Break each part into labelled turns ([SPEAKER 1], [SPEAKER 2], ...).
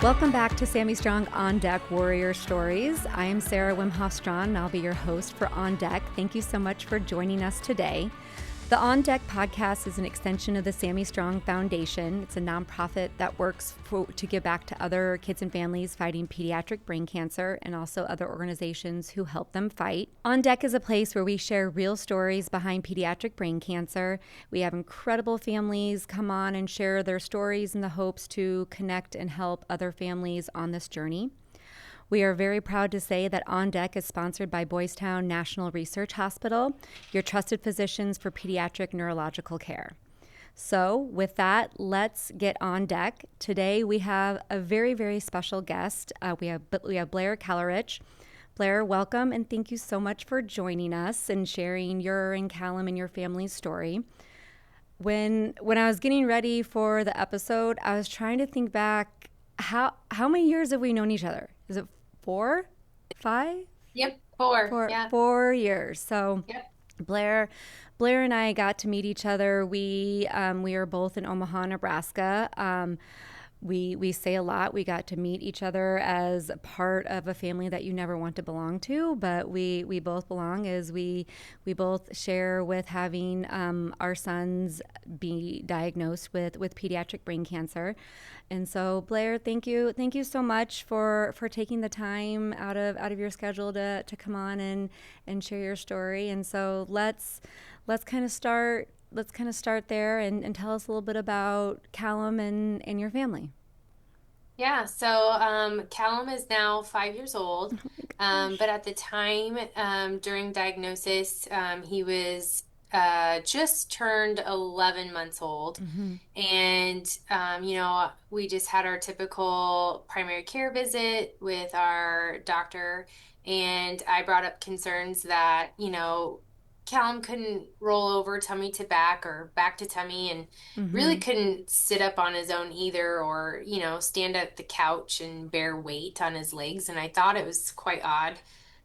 [SPEAKER 1] Welcome back to SammyStrong On Deck Warrior Stories. I am Sarah Wimhoff-Strawn, and I'll be your host for On Deck. Thank you so much for joining us today. The On Deck podcast is an extension of the SammyStrong Foundation. It's a nonprofit that works to give back to other kids and families fighting pediatric brain cancer and also other organizations who help them fight. On Deck is a place where we share real stories behind pediatric brain cancer. We have incredible families come on and share their stories in the hopes to connect and help other families on this journey. We are very proud to say that On Deck is sponsored by Boys Town National Research Hospital, your trusted physicians for pediatric neurological care. So with that, let's get on deck. Today we have a very, very special guest. We have Blair Kauzlarich. Blair, welcome, and thank you so much for joining us and sharing your and Callum and your family's story. When I was getting ready for the episode, I was trying to think back, how many years have we known each other? Is it 4, 5?
[SPEAKER 2] Yep, 4. Yeah.
[SPEAKER 1] 4 years. So
[SPEAKER 2] Yep.
[SPEAKER 1] Blair and I got to meet each other. We are both in Omaha, Nebraska. We say a lot. We got to meet each other as a part of a family that you never want to belong to, but we both belong as we both share with having our sons be diagnosed with pediatric brain cancer. And so Blair, thank you so much for taking the time out of your schedule to come on and share your story. And so let's kind of start there and tell us a little bit about Callum and your family.
[SPEAKER 2] Yeah, so Callum is now 5 years old, but at the time during diagnosis, he was just turned 11 months old.
[SPEAKER 1] Mm-hmm.
[SPEAKER 2] And, we just had our typical primary care visit with our doctor, and I brought up concerns that, Callum couldn't roll over tummy to back or back to tummy and really
[SPEAKER 1] Mm-hmm.
[SPEAKER 2] couldn't sit up on his own either or, stand at the couch and bear weight on his legs. And I thought it was quite odd.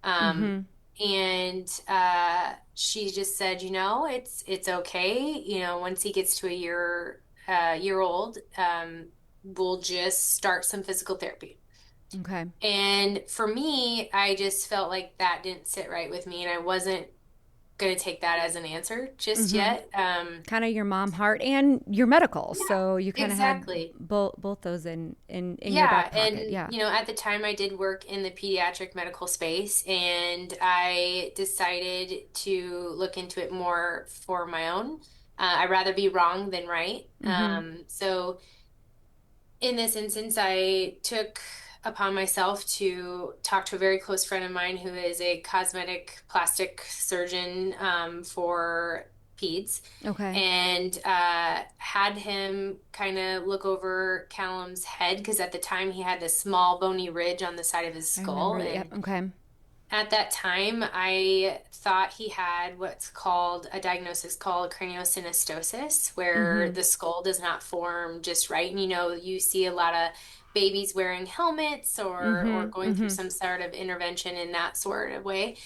[SPEAKER 2] Um,
[SPEAKER 1] Mm-hmm.
[SPEAKER 2] and she just said, it's okay. Once he gets to a year old, we'll just start some physical therapy.
[SPEAKER 1] Okay.
[SPEAKER 2] And for me, I just felt like that didn't sit right with me, and I wasn't going to take that as an answer just
[SPEAKER 1] Mm-hmm.
[SPEAKER 2] yet.
[SPEAKER 1] Kind of your mom heart and your medical.
[SPEAKER 2] Yeah,
[SPEAKER 1] So you kind of had
[SPEAKER 2] exactly.
[SPEAKER 1] both those in your
[SPEAKER 2] Yeah,
[SPEAKER 1] back pocket.
[SPEAKER 2] and
[SPEAKER 1] Yeah.
[SPEAKER 2] at the time I did work in the pediatric medical space, and I decided to look into it more for my own. I'd rather be wrong than right.
[SPEAKER 1] Mm-hmm.
[SPEAKER 2] So in this instance, I took upon myself to talk to a very close friend of mine who is a cosmetic plastic surgeon for peds,
[SPEAKER 1] Okay.
[SPEAKER 2] and had him kind of look over Callum's head because at the time he had this small bony ridge on the side of his
[SPEAKER 1] I
[SPEAKER 2] skull.
[SPEAKER 1] remember that.
[SPEAKER 2] And
[SPEAKER 1] Yep. Okay.
[SPEAKER 2] at that time, I thought he had what's called a diagnosis called craniosynostosis, where
[SPEAKER 1] Mm-hmm.
[SPEAKER 2] the skull does not form just right. And you see a lot of babies wearing helmets or
[SPEAKER 1] Mm-hmm.
[SPEAKER 2] going through
[SPEAKER 1] Mm-hmm.
[SPEAKER 2] some sort of intervention in that sort of way.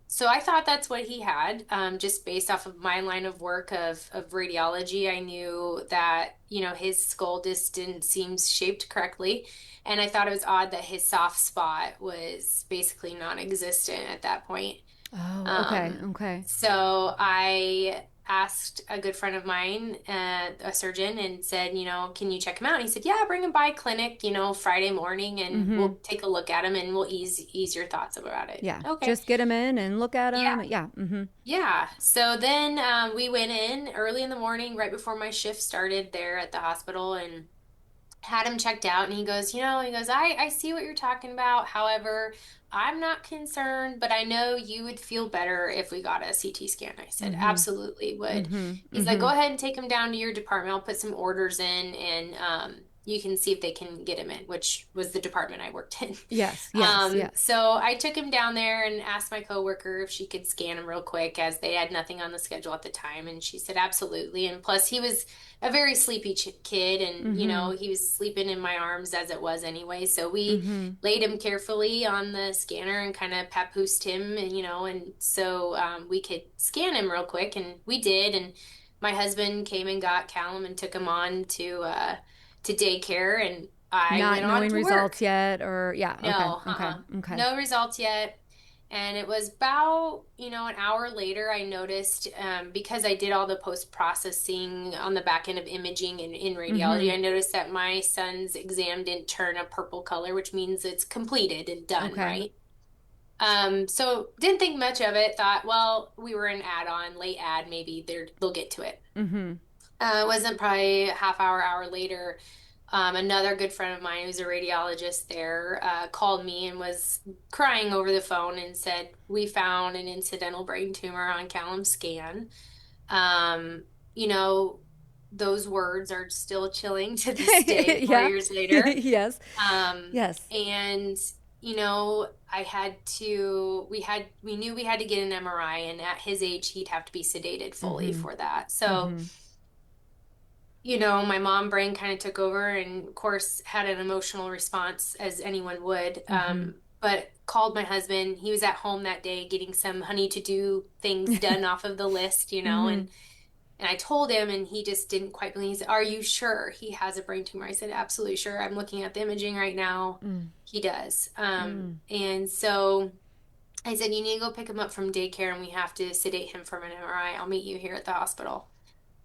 [SPEAKER 2] So I thought that's what he had, just based off of my line of work of radiology. I knew that, his skull just didn't seem shaped correctly. And I thought it was odd that his soft spot was basically non-existent at that point.
[SPEAKER 1] Oh, okay.
[SPEAKER 2] Um,
[SPEAKER 1] Okay.
[SPEAKER 2] so I asked a good friend of mine, a surgeon, and said, can you check him out? And he said, yeah, bring him by clinic, Friday morning, and
[SPEAKER 1] Mm-hmm.
[SPEAKER 2] we'll take a look at him and we'll ease your thoughts about it.
[SPEAKER 1] Yeah.
[SPEAKER 2] Okay.
[SPEAKER 1] Just get them in and look at
[SPEAKER 2] Yeah.
[SPEAKER 1] them. Yeah. Mm-hmm.
[SPEAKER 2] Yeah. So then we went in early in the morning, right before my shift started there at the hospital, and had him checked out, and he goes, I see what you're talking about. However, I'm not concerned, but I know you would feel better if we got a CT scan. I said,
[SPEAKER 1] Mm-hmm.
[SPEAKER 2] absolutely would.
[SPEAKER 1] Mm-hmm.
[SPEAKER 2] He's like,
[SPEAKER 1] Mm-hmm.
[SPEAKER 2] go ahead and take him down to your department. I'll put some orders in, and you can see if they can get him in, which was the department I worked in.
[SPEAKER 1] Yes. Yes. Yes.
[SPEAKER 2] So I took him down there and asked my coworker if she could scan him real quick, as they had nothing on the schedule at the time. And she said, absolutely. And plus, he was a very sleepy kid, and
[SPEAKER 1] Mm-hmm.
[SPEAKER 2] he was sleeping in my arms as it was anyway. So we
[SPEAKER 1] Mm-hmm.
[SPEAKER 2] laid him carefully on the scanner and kind of papoosed him, and and so we could scan him real quick, and we did. And my husband came and got Callum and took him on to daycare, and I
[SPEAKER 1] Not
[SPEAKER 2] went on
[SPEAKER 1] knowing
[SPEAKER 2] to
[SPEAKER 1] results
[SPEAKER 2] work.
[SPEAKER 1] yet, or yeah, okay,
[SPEAKER 2] No,
[SPEAKER 1] okay, okay.
[SPEAKER 2] no results yet. And it was about, an hour later, I noticed, because I did all the post-processing on the back end of imaging and in
[SPEAKER 1] Mm-hmm.
[SPEAKER 2] radiology, I noticed that my son's exam didn't turn a purple color, which means it's completed and done,
[SPEAKER 1] Okay.
[SPEAKER 2] right? So didn't think much of it, thought, well, we were an add-on, late ad, maybe they'll get to it.
[SPEAKER 1] Mm-hmm.
[SPEAKER 2] It wasn't probably a half hour later. Another good friend of mine who's a radiologist there called me and was crying over the phone and said, "We found an incidental brain tumor on Callum's scan." Um, you know, those words are still chilling to this day, four
[SPEAKER 1] Yeah.
[SPEAKER 2] years later.
[SPEAKER 1] Yes.
[SPEAKER 2] Um,
[SPEAKER 1] Yes.
[SPEAKER 2] and we knew we had to get an MRI, and at his age, he'd have to be sedated fully
[SPEAKER 1] Mm-hmm.
[SPEAKER 2] for that. So,
[SPEAKER 1] Mm-hmm.
[SPEAKER 2] my mom brain kind of took over and, of course, had an emotional response as anyone would.
[SPEAKER 1] Mm-hmm.
[SPEAKER 2] But called my husband. He was at home that day getting some honey to do things done off of the list,
[SPEAKER 1] Mm-hmm.
[SPEAKER 2] and I told him, and he just didn't quite believe. He said, "Are you sure he has a brain tumor?" I said, "Absolutely sure. I'm looking at the imaging right now.
[SPEAKER 1] Mm.
[SPEAKER 2] He does."
[SPEAKER 1] Mm.
[SPEAKER 2] And so I said, "You need to go pick him up from daycare, and we have to sedate him from an MRI. I'll meet you here at the hospital."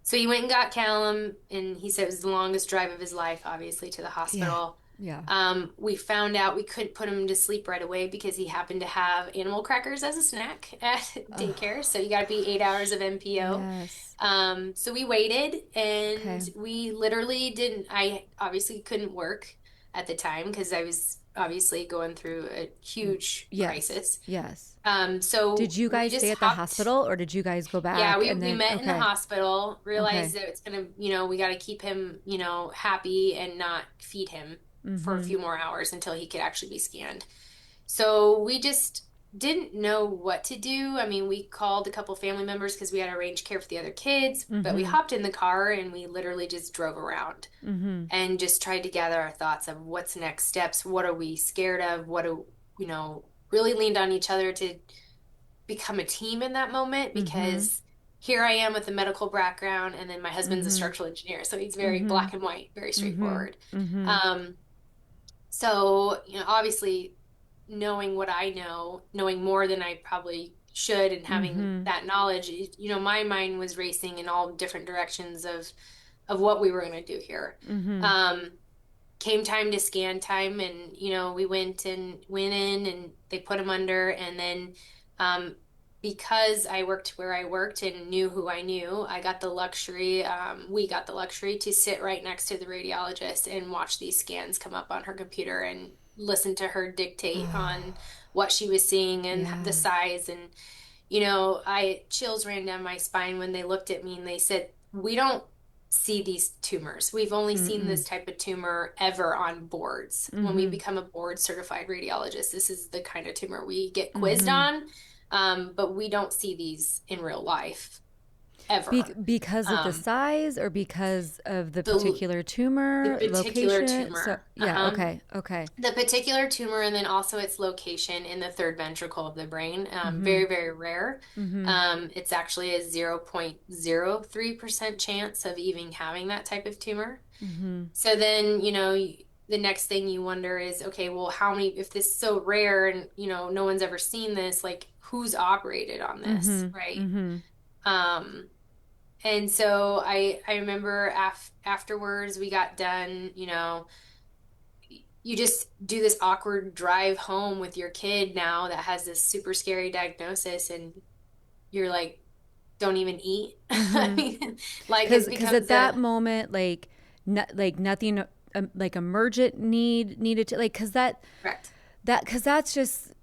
[SPEAKER 2] So he went and got Callum, and he said it was the longest drive of his life, obviously, to the
[SPEAKER 1] Yeah.
[SPEAKER 2] hospital.
[SPEAKER 1] Yeah.
[SPEAKER 2] We found out we couldn't put him to sleep right away because he happened to have animal crackers as a snack at daycare.
[SPEAKER 1] Oh,
[SPEAKER 2] So you got to be 8 hours of MPO.
[SPEAKER 1] yes.
[SPEAKER 2] So we waited, and
[SPEAKER 1] Okay.
[SPEAKER 2] we literally didn't. I obviously couldn't work at the time because I was obviously going through a huge
[SPEAKER 1] Yes.
[SPEAKER 2] crisis.
[SPEAKER 1] Yes.
[SPEAKER 2] So
[SPEAKER 1] Did you
[SPEAKER 2] we
[SPEAKER 1] guys
[SPEAKER 2] just
[SPEAKER 1] stay at the
[SPEAKER 2] hopped.
[SPEAKER 1] hospital or did you guys go
[SPEAKER 2] Yeah,
[SPEAKER 1] back
[SPEAKER 2] we
[SPEAKER 1] and
[SPEAKER 2] we
[SPEAKER 1] then
[SPEAKER 2] met in the
[SPEAKER 1] okay.
[SPEAKER 2] hospital, realized
[SPEAKER 1] Okay.
[SPEAKER 2] that it's gonna, we got to keep him, happy and not feed him for a
[SPEAKER 1] Mm-hmm.
[SPEAKER 2] few more hours until he could actually be scanned. So we just didn't know what to do. I mean, we called a couple family members because we had arranged care for the other kids, but we
[SPEAKER 1] Mm-hmm.
[SPEAKER 2] hopped in the car and we literally just drove around
[SPEAKER 1] Mm-hmm.
[SPEAKER 2] and just tried to gather our thoughts of what's next steps, what are we scared of, really leaned on each other to become a team in that moment
[SPEAKER 1] Mm-hmm.
[SPEAKER 2] because here I am with a medical background, and then my husband's a
[SPEAKER 1] Mm-hmm.
[SPEAKER 2] structural engineer, so he's very
[SPEAKER 1] Mm-hmm.
[SPEAKER 2] black and white, very
[SPEAKER 1] Mm-hmm.
[SPEAKER 2] straightforward.
[SPEAKER 1] Mm-hmm.
[SPEAKER 2] Um, so, obviously knowing what I know, knowing more than I probably should, and having
[SPEAKER 1] Mm-hmm.
[SPEAKER 2] that knowledge, my mind was racing in all different directions of what we were going to do here.
[SPEAKER 1] Mm-hmm.
[SPEAKER 2] Um, Came time to scan time, and we went in and they put him under, and then um because I worked where I worked and knew who I knew, I got the luxury, we got the luxury to sit right next to the radiologist and watch these scans come up on her computer and listen to her dictate on
[SPEAKER 1] Oh,
[SPEAKER 2] what she was seeing and the
[SPEAKER 1] yeah.
[SPEAKER 2] size. And I chills ran down my spine when they looked at me and they said, "We don't see these tumors. We've only seen
[SPEAKER 1] Mm-mm.
[SPEAKER 2] this type of tumor ever on boards. When we
[SPEAKER 1] Mm-hmm.
[SPEAKER 2] become a board certified radiologist, this is the kind of tumor we get quizzed
[SPEAKER 1] Mm-hmm.
[SPEAKER 2] on, but we don't see these in real life ever."
[SPEAKER 1] Because of the
[SPEAKER 2] Um,
[SPEAKER 1] size or because of the
[SPEAKER 2] the
[SPEAKER 1] particular
[SPEAKER 2] the
[SPEAKER 1] tumor
[SPEAKER 2] particular
[SPEAKER 1] location? So,
[SPEAKER 2] tumor.
[SPEAKER 1] yeah, okay. Okay.
[SPEAKER 2] The particular tumor, and then also its location in the third ventricle of the brain.
[SPEAKER 1] Mm-hmm.
[SPEAKER 2] Very, very rare.
[SPEAKER 1] Mm-hmm.
[SPEAKER 2] It's actually a 0.03% chance of even having that type of tumor.
[SPEAKER 1] Mm-hmm.
[SPEAKER 2] So then, the next thing you wonder is, okay, well, how many, if this is so rare and, no one's ever seen this, like who's operated on this,
[SPEAKER 1] Mm-hmm.
[SPEAKER 2] right?
[SPEAKER 1] Mm-hmm.
[SPEAKER 2] Um, and so I remember afterwards we got done, you just do this awkward drive home with your kid now that has this super scary diagnosis, and you're like, don't even eat. I
[SPEAKER 1] Mm-hmm.
[SPEAKER 2] mean, like it
[SPEAKER 1] Because at
[SPEAKER 2] becomes
[SPEAKER 1] that
[SPEAKER 2] a
[SPEAKER 1] moment, like, like nothing, like emergent needed to, like,
[SPEAKER 2] correct.
[SPEAKER 1] because that's just,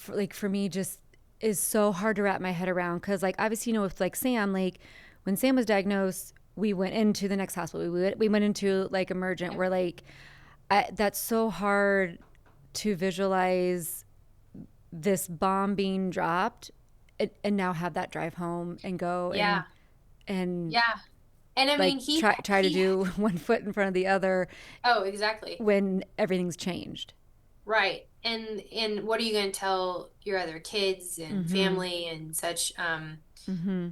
[SPEAKER 1] like, for me, just is so hard to wrap my head around. Because, like, obviously, with, like, Sam, like, when Sam was diagnosed, we went into the next hospital. We went into, like, emergent.
[SPEAKER 2] Yeah.
[SPEAKER 1] We're like, that's so hard to visualize this bomb being dropped and now have that drive home and go
[SPEAKER 2] Yeah.
[SPEAKER 1] and
[SPEAKER 2] Yeah. And I
[SPEAKER 1] like
[SPEAKER 2] mean, he,
[SPEAKER 1] try to
[SPEAKER 2] he,
[SPEAKER 1] do one foot in front of the other
[SPEAKER 2] oh, exactly.
[SPEAKER 1] when everything's changed.
[SPEAKER 2] Right. And what are you going to tell your other kids and
[SPEAKER 1] Mm-hmm.
[SPEAKER 2] family and such?
[SPEAKER 1] Mm-hmm.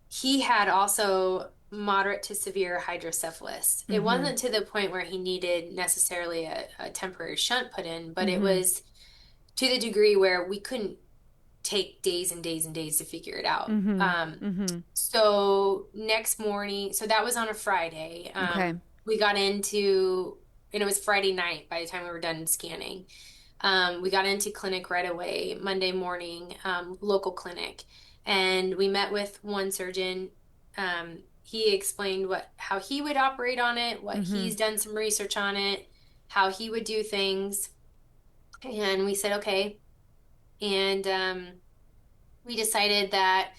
[SPEAKER 2] He had also moderate to severe hydrocephalus. It
[SPEAKER 1] Mm-hmm.
[SPEAKER 2] wasn't to the point where he needed necessarily a temporary shunt put in, but it
[SPEAKER 1] Mm-hmm.
[SPEAKER 2] was to the degree where we couldn't take days and days and days to figure it out.
[SPEAKER 1] Mm-hmm. Mm-hmm.
[SPEAKER 2] So next morning, so that was on a Friday.
[SPEAKER 1] Okay.
[SPEAKER 2] We got into, and it was Friday night by the time we were done scanning. We got into clinic right away, Monday morning, local clinic, and we met with one surgeon. He explained how he would operate on it, what
[SPEAKER 1] Mm-hmm.
[SPEAKER 2] he's done some research on it, how he would do things, and we said okay. And we decided that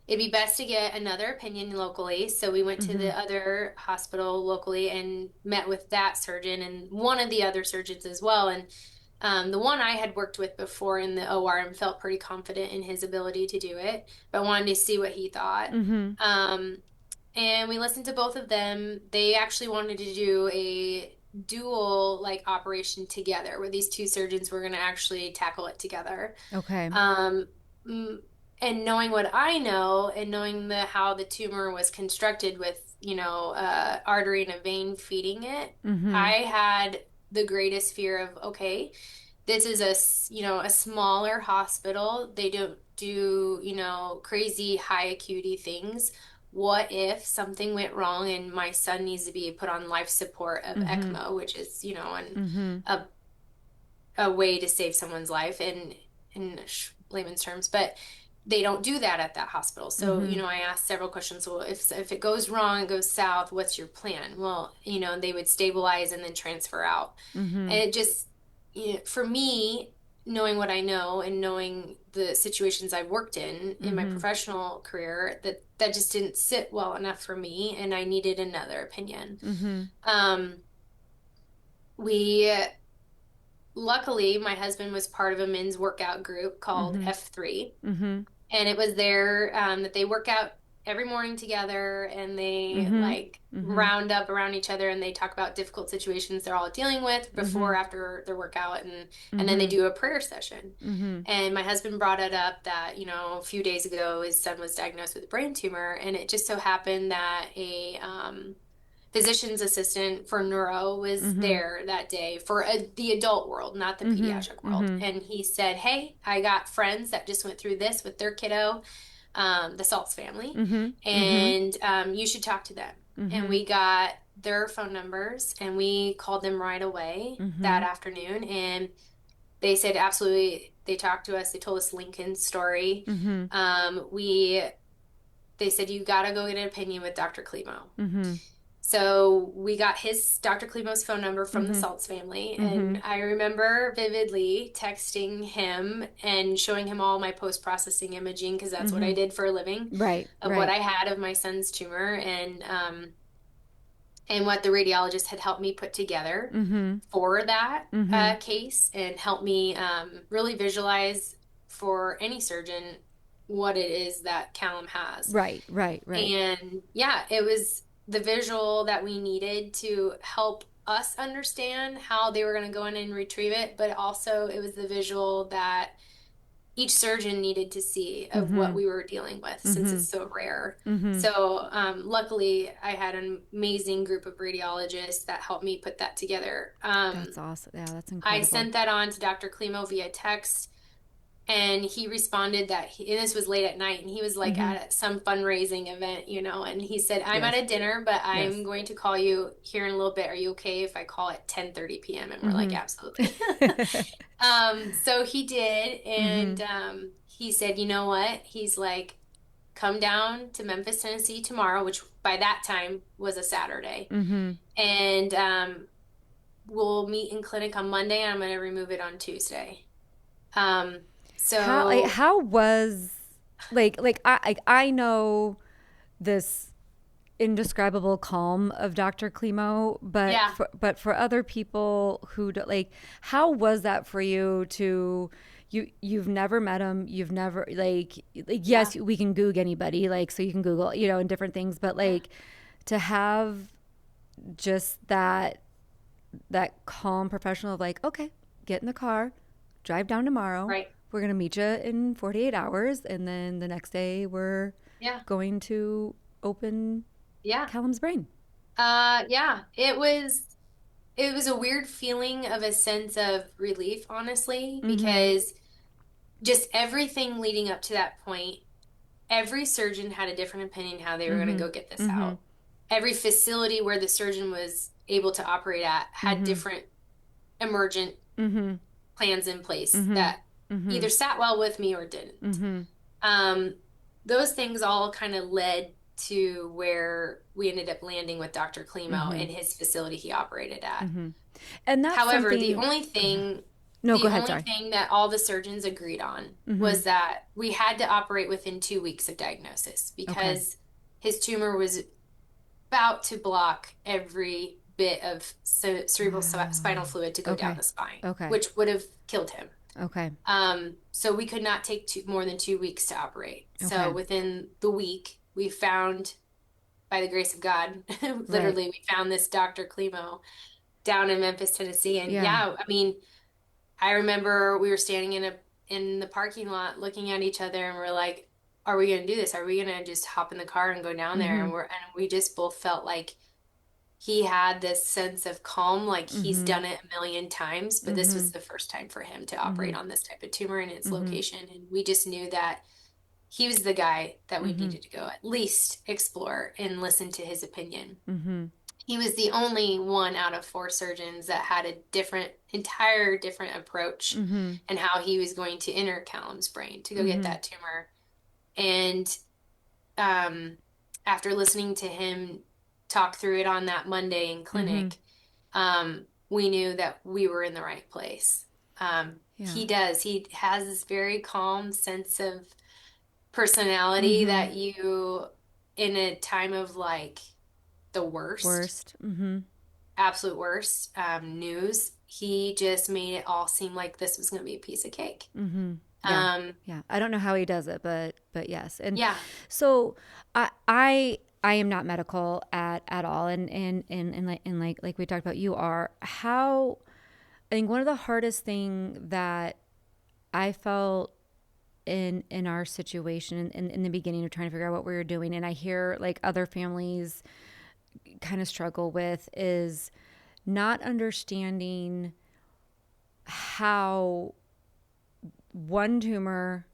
[SPEAKER 2] it'd be best to get another opinion locally. So we went to
[SPEAKER 1] Mm-hmm.
[SPEAKER 2] the other hospital locally and met with that surgeon and one of the other surgeons as well. And the one I had worked with before in the OR and felt pretty confident in his ability to do it, but wanted to see what he thought.
[SPEAKER 1] Mm-hmm.
[SPEAKER 2] Um, and we listened to both of them. They actually wanted to do a dual like operation together where these two surgeons were going to actually tackle it together.
[SPEAKER 1] Okay.
[SPEAKER 2] Um, mm, and knowing what I know and knowing how the tumor was constructed with, artery and a vein feeding it,
[SPEAKER 1] Mm-hmm.
[SPEAKER 2] I had the greatest fear of, okay, this is a smaller hospital. They don't do, crazy high acuity things. What if something went wrong and my son needs to be put on life support of
[SPEAKER 1] Mm-hmm.
[SPEAKER 2] ECMO, which is,
[SPEAKER 1] Mm-hmm.
[SPEAKER 2] a a way to save someone's life in layman's terms, but they don't do that at that hospital. So,
[SPEAKER 1] Mm-hmm.
[SPEAKER 2] I asked several questions. Well, if it goes wrong, it goes south, what's your plan? Well, they would stabilize and then transfer out.
[SPEAKER 1] Mm-hmm.
[SPEAKER 2] And it just, for me, knowing what I know and knowing the situations I've worked in my
[SPEAKER 1] Mm-hmm.
[SPEAKER 2] professional career, that just didn't sit well enough for me, and I needed another opinion.
[SPEAKER 1] Mm-hmm.
[SPEAKER 2] Um, we Luckily, my husband was part of a men's workout group called
[SPEAKER 1] Mm-hmm.
[SPEAKER 2] F3.
[SPEAKER 1] Mm-hmm.
[SPEAKER 2] And it was there that they work out every morning together and they
[SPEAKER 1] Mm-hmm.
[SPEAKER 2] like
[SPEAKER 1] Mm-hmm.
[SPEAKER 2] round up around each other and they talk about difficult situations they're all dealing with
[SPEAKER 1] Mm-hmm.
[SPEAKER 2] before, after their workout. And then they
[SPEAKER 1] Mm-hmm.
[SPEAKER 2] do a prayer session.
[SPEAKER 1] Mm-hmm.
[SPEAKER 2] And my husband brought it up that, a few days ago, his son was diagnosed with a brain tumor. And it just so happened that a physician's assistant for neuro was
[SPEAKER 1] Mm-hmm.
[SPEAKER 2] there that day for the adult world, not the
[SPEAKER 1] Mm-hmm.
[SPEAKER 2] pediatric world.
[SPEAKER 1] Mm-hmm.
[SPEAKER 2] And he said, hey, I got friends that just went through this with their kiddo, the Saltz family,
[SPEAKER 1] Mm-hmm. Mm-hmm.
[SPEAKER 2] and you should talk to them. And
[SPEAKER 1] Mm-hmm.
[SPEAKER 2] we got their phone numbers and we called them right away
[SPEAKER 1] Mm-hmm.
[SPEAKER 2] that afternoon. And they said, absolutely. They talked to us. They told us Lincoln's story.
[SPEAKER 1] Mm-hmm.
[SPEAKER 2] They said, you got to go get an opinion with Dr. Klimo.
[SPEAKER 1] Mm-hmm.
[SPEAKER 2] So we got Dr. Klimo's phone number from the
[SPEAKER 1] Mm-hmm.
[SPEAKER 2] Saltz family.
[SPEAKER 1] Mm-hmm.
[SPEAKER 2] And I remember vividly texting him and showing him all my post-processing imaging, because that's what
[SPEAKER 1] Mm-hmm.
[SPEAKER 2] I did for a living,
[SPEAKER 1] Right.
[SPEAKER 2] of what
[SPEAKER 1] Right.
[SPEAKER 2] I had of my son's tumor and what the radiologist had helped me put together
[SPEAKER 1] Mm-hmm.
[SPEAKER 2] for that
[SPEAKER 1] Mm-hmm.
[SPEAKER 2] case, and help me really visualize for any surgeon what it is that Callum has.
[SPEAKER 1] Right. Right. Right.
[SPEAKER 2] And yeah, it was the visual that we needed to help us understand how they were going to go in and retrieve it, but also it was the visual that each surgeon needed to see of what
[SPEAKER 1] Mm-hmm.
[SPEAKER 2] we were dealing with, since
[SPEAKER 1] Mm-hmm.
[SPEAKER 2] it's so rare.
[SPEAKER 1] Mm-hmm.
[SPEAKER 2] So luckily, I had an amazing group of radiologists that helped me put that together.
[SPEAKER 1] That's awesome. Yeah, that's
[SPEAKER 2] I
[SPEAKER 1] incredible.
[SPEAKER 2] sent that on to Dr. Klimo via text. And he responded and this was late at night, and he was like
[SPEAKER 1] Mm-hmm.
[SPEAKER 2] at some fundraising event, and he said, I'm at
[SPEAKER 1] Yes.
[SPEAKER 2] a dinner, but
[SPEAKER 1] Yes.
[SPEAKER 2] I'm going to call you here in a little bit. Are you okay if I call at 10:30 p.m.? And we're like,
[SPEAKER 1] Mm-hmm.
[SPEAKER 2] absolutely. So he did,
[SPEAKER 1] Mm-hmm.
[SPEAKER 2] and he said, you know what? He's like, come down to Memphis, Tennessee tomorrow, which by that time was a Saturday.
[SPEAKER 1] Mm-hmm.
[SPEAKER 2] And we'll meet in clinic on Monday, and I'm going to remove it on Tuesday. Um, so
[SPEAKER 1] How was I know this indescribable calm of Dr. Klimo, but
[SPEAKER 2] yeah.
[SPEAKER 1] for other people who don't, how was that for you to you've never met him, you've never
[SPEAKER 2] Yeah.
[SPEAKER 1] yes, we can Goog anybody, so you can Google, and different things, but
[SPEAKER 2] Yeah.
[SPEAKER 1] to have just that calm professional of okay, get in the car, drive down tomorrow.
[SPEAKER 2] Right.
[SPEAKER 1] We're going to meet you in 48 hours. And then the next day we're
[SPEAKER 2] Yeah.
[SPEAKER 1] going to open
[SPEAKER 2] Yeah.
[SPEAKER 1] Callum's brain?
[SPEAKER 2] Yeah, it was a weird feeling of a sense of relief, honestly,
[SPEAKER 1] Mm-hmm.
[SPEAKER 2] because just everything leading up to that point, every surgeon had a different opinion how they were going to
[SPEAKER 1] Mm-hmm.
[SPEAKER 2] go get this
[SPEAKER 1] Mm-hmm.
[SPEAKER 2] out. Every facility where the surgeon was able to operate at had
[SPEAKER 1] Mm-hmm.
[SPEAKER 2] different emergent
[SPEAKER 1] Mm-hmm.
[SPEAKER 2] plans in place
[SPEAKER 1] Mm-hmm.
[SPEAKER 2] that
[SPEAKER 1] Mm-hmm.
[SPEAKER 2] either sat well with me or didn't.
[SPEAKER 1] Mm-hmm.
[SPEAKER 2] Um, those things all kind of led to where we ended up landing with Dr. Klimo
[SPEAKER 1] Mm-hmm.
[SPEAKER 2] in his facility he operated at.
[SPEAKER 1] Mm-hmm. And that's
[SPEAKER 2] However,
[SPEAKER 1] something. Okay. No, go
[SPEAKER 2] the
[SPEAKER 1] ahead.
[SPEAKER 2] only
[SPEAKER 1] Sorry.
[SPEAKER 2] thing that all the surgeons agreed on
[SPEAKER 1] Mm-hmm.
[SPEAKER 2] was that we had to operate within 2 weeks of diagnosis
[SPEAKER 1] Okay.
[SPEAKER 2] because his tumor was about to block every bit of cerebral spinal
[SPEAKER 1] Wow.
[SPEAKER 2] fluid to go down
[SPEAKER 1] Okay.
[SPEAKER 2] the spine,
[SPEAKER 1] Okay.
[SPEAKER 2] which would have killed him.
[SPEAKER 1] Okay.
[SPEAKER 2] So we could not take more than 2 weeks to operate. So
[SPEAKER 1] Okay.
[SPEAKER 2] within the week, we found, by the grace of God,
[SPEAKER 1] Right.
[SPEAKER 2] literally, we found this Dr. Klimo down in Memphis, Tennessee. And
[SPEAKER 1] Yeah.
[SPEAKER 2] yeah, I mean, I remember we were standing in the parking lot looking at each other and we're like, are we going to do this? Are we going to just hop in the car and go down there?
[SPEAKER 1] Mm-hmm.
[SPEAKER 2] And we just both felt like he had this sense of calm, like he's
[SPEAKER 1] Mm-hmm.
[SPEAKER 2] done it a million times, but this
[SPEAKER 1] Mm-hmm.
[SPEAKER 2] was the first time for him to
[SPEAKER 1] Mm-hmm.
[SPEAKER 2] operate on this type of tumor in its
[SPEAKER 1] Mm-hmm.
[SPEAKER 2] location. And we just knew that he was the guy that we
[SPEAKER 1] Mm-hmm.
[SPEAKER 2] needed to go at least explore and listen to his opinion.
[SPEAKER 1] Mm-hmm.
[SPEAKER 2] He was the only one out of four surgeons that had a entire different approach
[SPEAKER 1] Mm-hmm.
[SPEAKER 2] and how he was going to enter Callum's brain to go get
[SPEAKER 1] Mm-hmm.
[SPEAKER 2] that tumor. And um, after listening to him talk through it on that Monday in
[SPEAKER 1] Mm-hmm.
[SPEAKER 2] clinic, we knew that we were in the right place.
[SPEAKER 1] Yeah.
[SPEAKER 2] He does. He has this very calm sense of personality
[SPEAKER 1] Mm-hmm.
[SPEAKER 2] that you, in a time of like the worst,
[SPEAKER 1] Worst. Mm-hmm.
[SPEAKER 2] absolute worst news, he just made it all seem like this was going to be a piece of cake.
[SPEAKER 1] Mm-hmm. Yeah.
[SPEAKER 2] Um,
[SPEAKER 1] Yeah. I don't know how he does it, but yes. And
[SPEAKER 2] yeah,
[SPEAKER 1] so I am not medical at all. And like we talked about, you are. How I think one of the hardest thing that I felt in our situation in the beginning of trying to figure out what we were doing, and I hear like other families kind of struggle with, is not understanding how one tumor,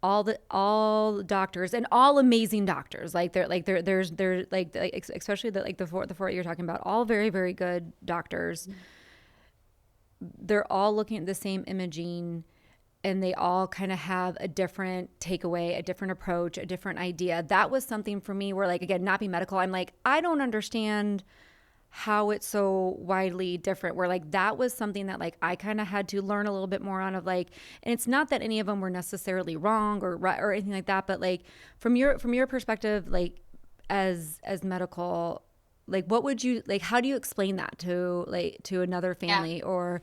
[SPEAKER 1] all doctors and all amazing doctors, like there's like especially the four that you're talking about, all very very good doctors, they're all looking at the same imaging, and they all kind of have a different takeaway, a different approach, a different idea. That was something for me where, like, again, not being medical, I'm like, I don't understand how it's so widely different, where like that was something that like I kind of had to learn a little bit more on, of like, and it's not that any of them were necessarily wrong or right or anything like that, but like from your perspective, like as medical, like what would you like, how do you explain that to another
[SPEAKER 2] yeah,
[SPEAKER 1] family, or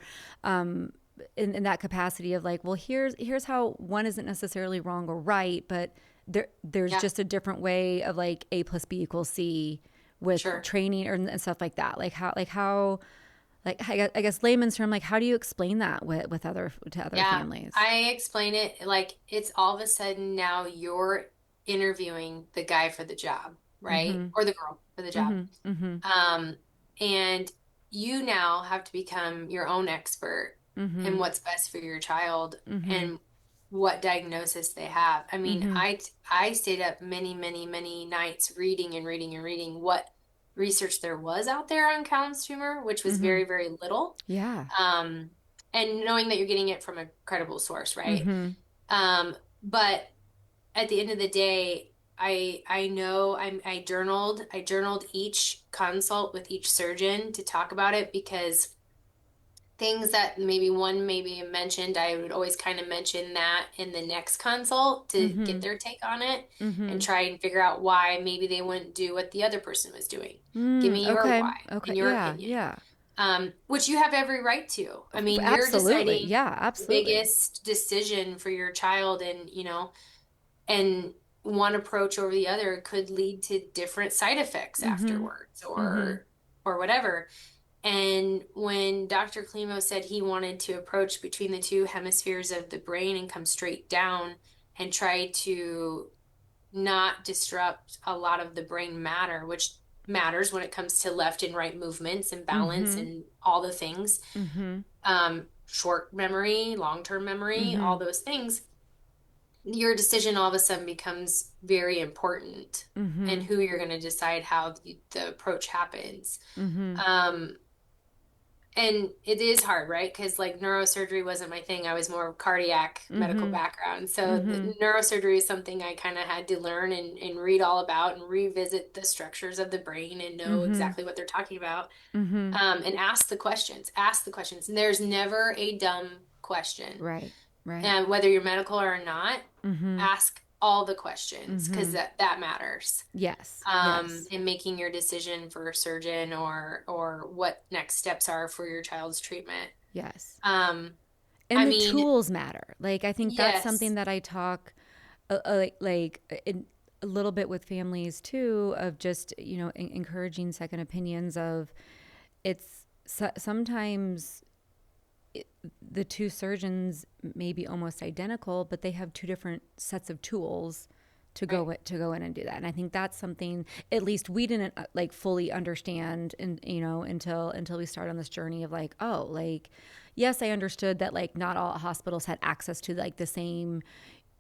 [SPEAKER 1] in that capacity of like, well, here's how one isn't necessarily wrong or right, but there's
[SPEAKER 2] yeah,
[SPEAKER 1] just a different way of like A plus B equals C with
[SPEAKER 2] sure.
[SPEAKER 1] training and stuff like that. I guess layman's term, like how do you explain that with other
[SPEAKER 2] Yeah,
[SPEAKER 1] families?
[SPEAKER 2] I explain it like it's all of a sudden now you're interviewing the guy for the job, right?
[SPEAKER 1] Mm-hmm.
[SPEAKER 2] Or the girl for the job.
[SPEAKER 1] Mm-hmm. Mm-hmm.
[SPEAKER 2] Um, and you now have to become your own expert
[SPEAKER 1] Mm-hmm.
[SPEAKER 2] in what's best for your child
[SPEAKER 1] Mm-hmm.
[SPEAKER 2] and what diagnosis they have. I mean,
[SPEAKER 1] Mm-hmm.
[SPEAKER 2] I stayed up many, many, many nights reading and reading and reading what research there was out there on Callum's tumor, which was
[SPEAKER 1] Mm-hmm.
[SPEAKER 2] very, very little.
[SPEAKER 1] Yeah.
[SPEAKER 2] Um, and knowing that you're getting it from a credible source, right?
[SPEAKER 1] Mm-hmm.
[SPEAKER 2] But at the end of the day, I know I journaled each consult with each surgeon to talk about it because things that maybe mentioned, I would always kind of mention that in the next consult to
[SPEAKER 1] Mm-hmm.
[SPEAKER 2] get their take on it
[SPEAKER 1] Mm-hmm.
[SPEAKER 2] and try and figure out why maybe they wouldn't do what the other person was doing. Give me your
[SPEAKER 1] Okay.
[SPEAKER 2] why
[SPEAKER 1] Okay.
[SPEAKER 2] and your
[SPEAKER 1] Yeah.
[SPEAKER 2] opinion.
[SPEAKER 1] Yeah.
[SPEAKER 2] Which you have every right to. I mean, you're
[SPEAKER 1] Absolutely.
[SPEAKER 2] deciding
[SPEAKER 1] Yeah.
[SPEAKER 2] the
[SPEAKER 1] Absolutely.
[SPEAKER 2] biggest decision for your child and, and one approach over the other could lead to different side effects
[SPEAKER 1] Mm-hmm.
[SPEAKER 2] afterwards
[SPEAKER 1] Mm-hmm.
[SPEAKER 2] or whatever. And when Dr. Klimo said he wanted to approach between the two hemispheres of the brain and come straight down and try to not disrupt a lot of the brain matter, which matters when it comes to left and right movements and balance
[SPEAKER 1] Mm-hmm.
[SPEAKER 2] and all the things.
[SPEAKER 1] Mm-hmm.
[SPEAKER 2] Short memory, long-term memory,
[SPEAKER 1] Mm-hmm.
[SPEAKER 2] all those things. Your decision all of a sudden becomes very important,
[SPEAKER 1] Mm-hmm.
[SPEAKER 2] and who you're going to decide how the approach happens.
[SPEAKER 1] Mm-hmm.
[SPEAKER 2] Um, and it is hard, right? Because like neurosurgery wasn't my thing. I was more cardiac medical
[SPEAKER 1] Mm-hmm.
[SPEAKER 2] background. So
[SPEAKER 1] Mm-hmm.
[SPEAKER 2] the neurosurgery is something I kind of had to learn and read all about and revisit the structures of the brain and know
[SPEAKER 1] Mm-hmm.
[SPEAKER 2] exactly what they're talking about.
[SPEAKER 1] Mm-hmm.
[SPEAKER 2] And ask the questions. And there's never a dumb question.
[SPEAKER 1] Right. Right.
[SPEAKER 2] And whether you're medical or not,
[SPEAKER 1] Mm-hmm.
[SPEAKER 2] ask all the questions because
[SPEAKER 1] Mm-hmm.
[SPEAKER 2] that matters
[SPEAKER 1] Yes. Yes.
[SPEAKER 2] in making your decision for a surgeon or what next steps are for your child's treatment.
[SPEAKER 1] Yes.
[SPEAKER 2] Um,
[SPEAKER 1] And
[SPEAKER 2] I
[SPEAKER 1] the
[SPEAKER 2] mean,
[SPEAKER 1] tools matter. Like I think that's something
[SPEAKER 2] yes,
[SPEAKER 1] that I talk in a little bit with families too, of just encouraging second opinions. Of it's sometimes the two surgeons may be almost identical, but they have two different sets of tools
[SPEAKER 2] right,
[SPEAKER 1] to go in and do that. And I think that's something at least we didn't like fully understand, and until we started on this journey of like, oh, like yes, I understood that like not all hospitals had access to like the same,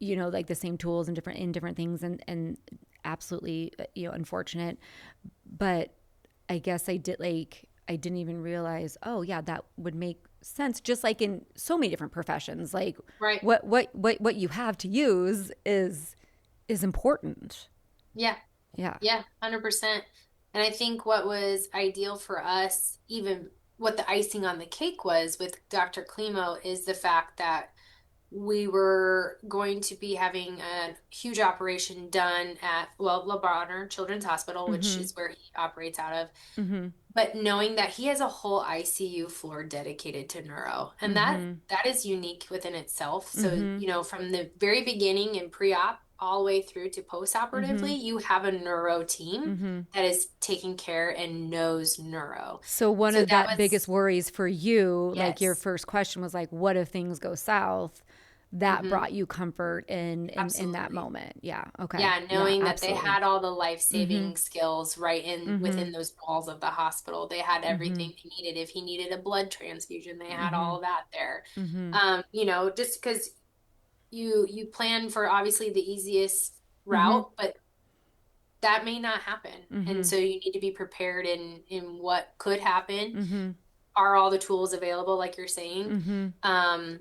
[SPEAKER 1] like the same tools and different things, and absolutely unfortunate. But I guess I didn't even realize, oh yeah, that would make sense. Just like in so many different professions, like
[SPEAKER 2] right,
[SPEAKER 1] what you have to use is important.
[SPEAKER 2] yeah,
[SPEAKER 1] Yeah.
[SPEAKER 2] yeah, 100%. And I think what was ideal for us, even what the icing on the cake was with Dr. Klimo, is the fact that we were going to be having a huge operation done at, well, Le Bonheur Children's Hospital, which
[SPEAKER 1] Mm-hmm.
[SPEAKER 2] is where he operates out of.
[SPEAKER 1] Mm-hmm.
[SPEAKER 2] But knowing that he has a whole ICU floor dedicated to neuro, and
[SPEAKER 1] Mm-hmm.
[SPEAKER 2] that is unique within itself. So,
[SPEAKER 1] Mm-hmm.
[SPEAKER 2] from the very beginning in pre-op all the way through to
[SPEAKER 1] Mm-hmm.
[SPEAKER 2] post-operatively, you have a neuro team
[SPEAKER 1] Mm-hmm.
[SPEAKER 2] that is taking care and knows neuro.
[SPEAKER 1] So one
[SPEAKER 2] So
[SPEAKER 1] of
[SPEAKER 2] that
[SPEAKER 1] that
[SPEAKER 2] was,
[SPEAKER 1] biggest worries for you, like your
[SPEAKER 2] yes.
[SPEAKER 1] first question was like, what if things go south? That
[SPEAKER 2] Hmm.
[SPEAKER 1] brought you comfort in that
[SPEAKER 2] Absolutely.
[SPEAKER 1] moment. Yeah. Okay.
[SPEAKER 2] Yeah,
[SPEAKER 1] Yeah,
[SPEAKER 2] knowing that they
[SPEAKER 1] absolutely.
[SPEAKER 2] had all the
[SPEAKER 1] Mm-hmm.
[SPEAKER 2] life-saving skills right in
[SPEAKER 1] Mm-hmm.
[SPEAKER 2] within those walls of the hospital. They had
[SPEAKER 1] Mm-hmm.
[SPEAKER 2] everything they needed. If he needed a blood transfusion, they had
[SPEAKER 1] Mm-hmm.
[SPEAKER 2] all of that there.
[SPEAKER 1] Mm-hmm.
[SPEAKER 2] Just because you plan for obviously the easiest
[SPEAKER 1] Mm-hmm.
[SPEAKER 2] route, but that may not happen. And
[SPEAKER 1] Mm-hmm.
[SPEAKER 2] so you need to be prepared in what could happen.
[SPEAKER 1] Mm-hmm.
[SPEAKER 2] Are all the tools available, like you're saying?
[SPEAKER 1] Mm-hmm.
[SPEAKER 2] Um,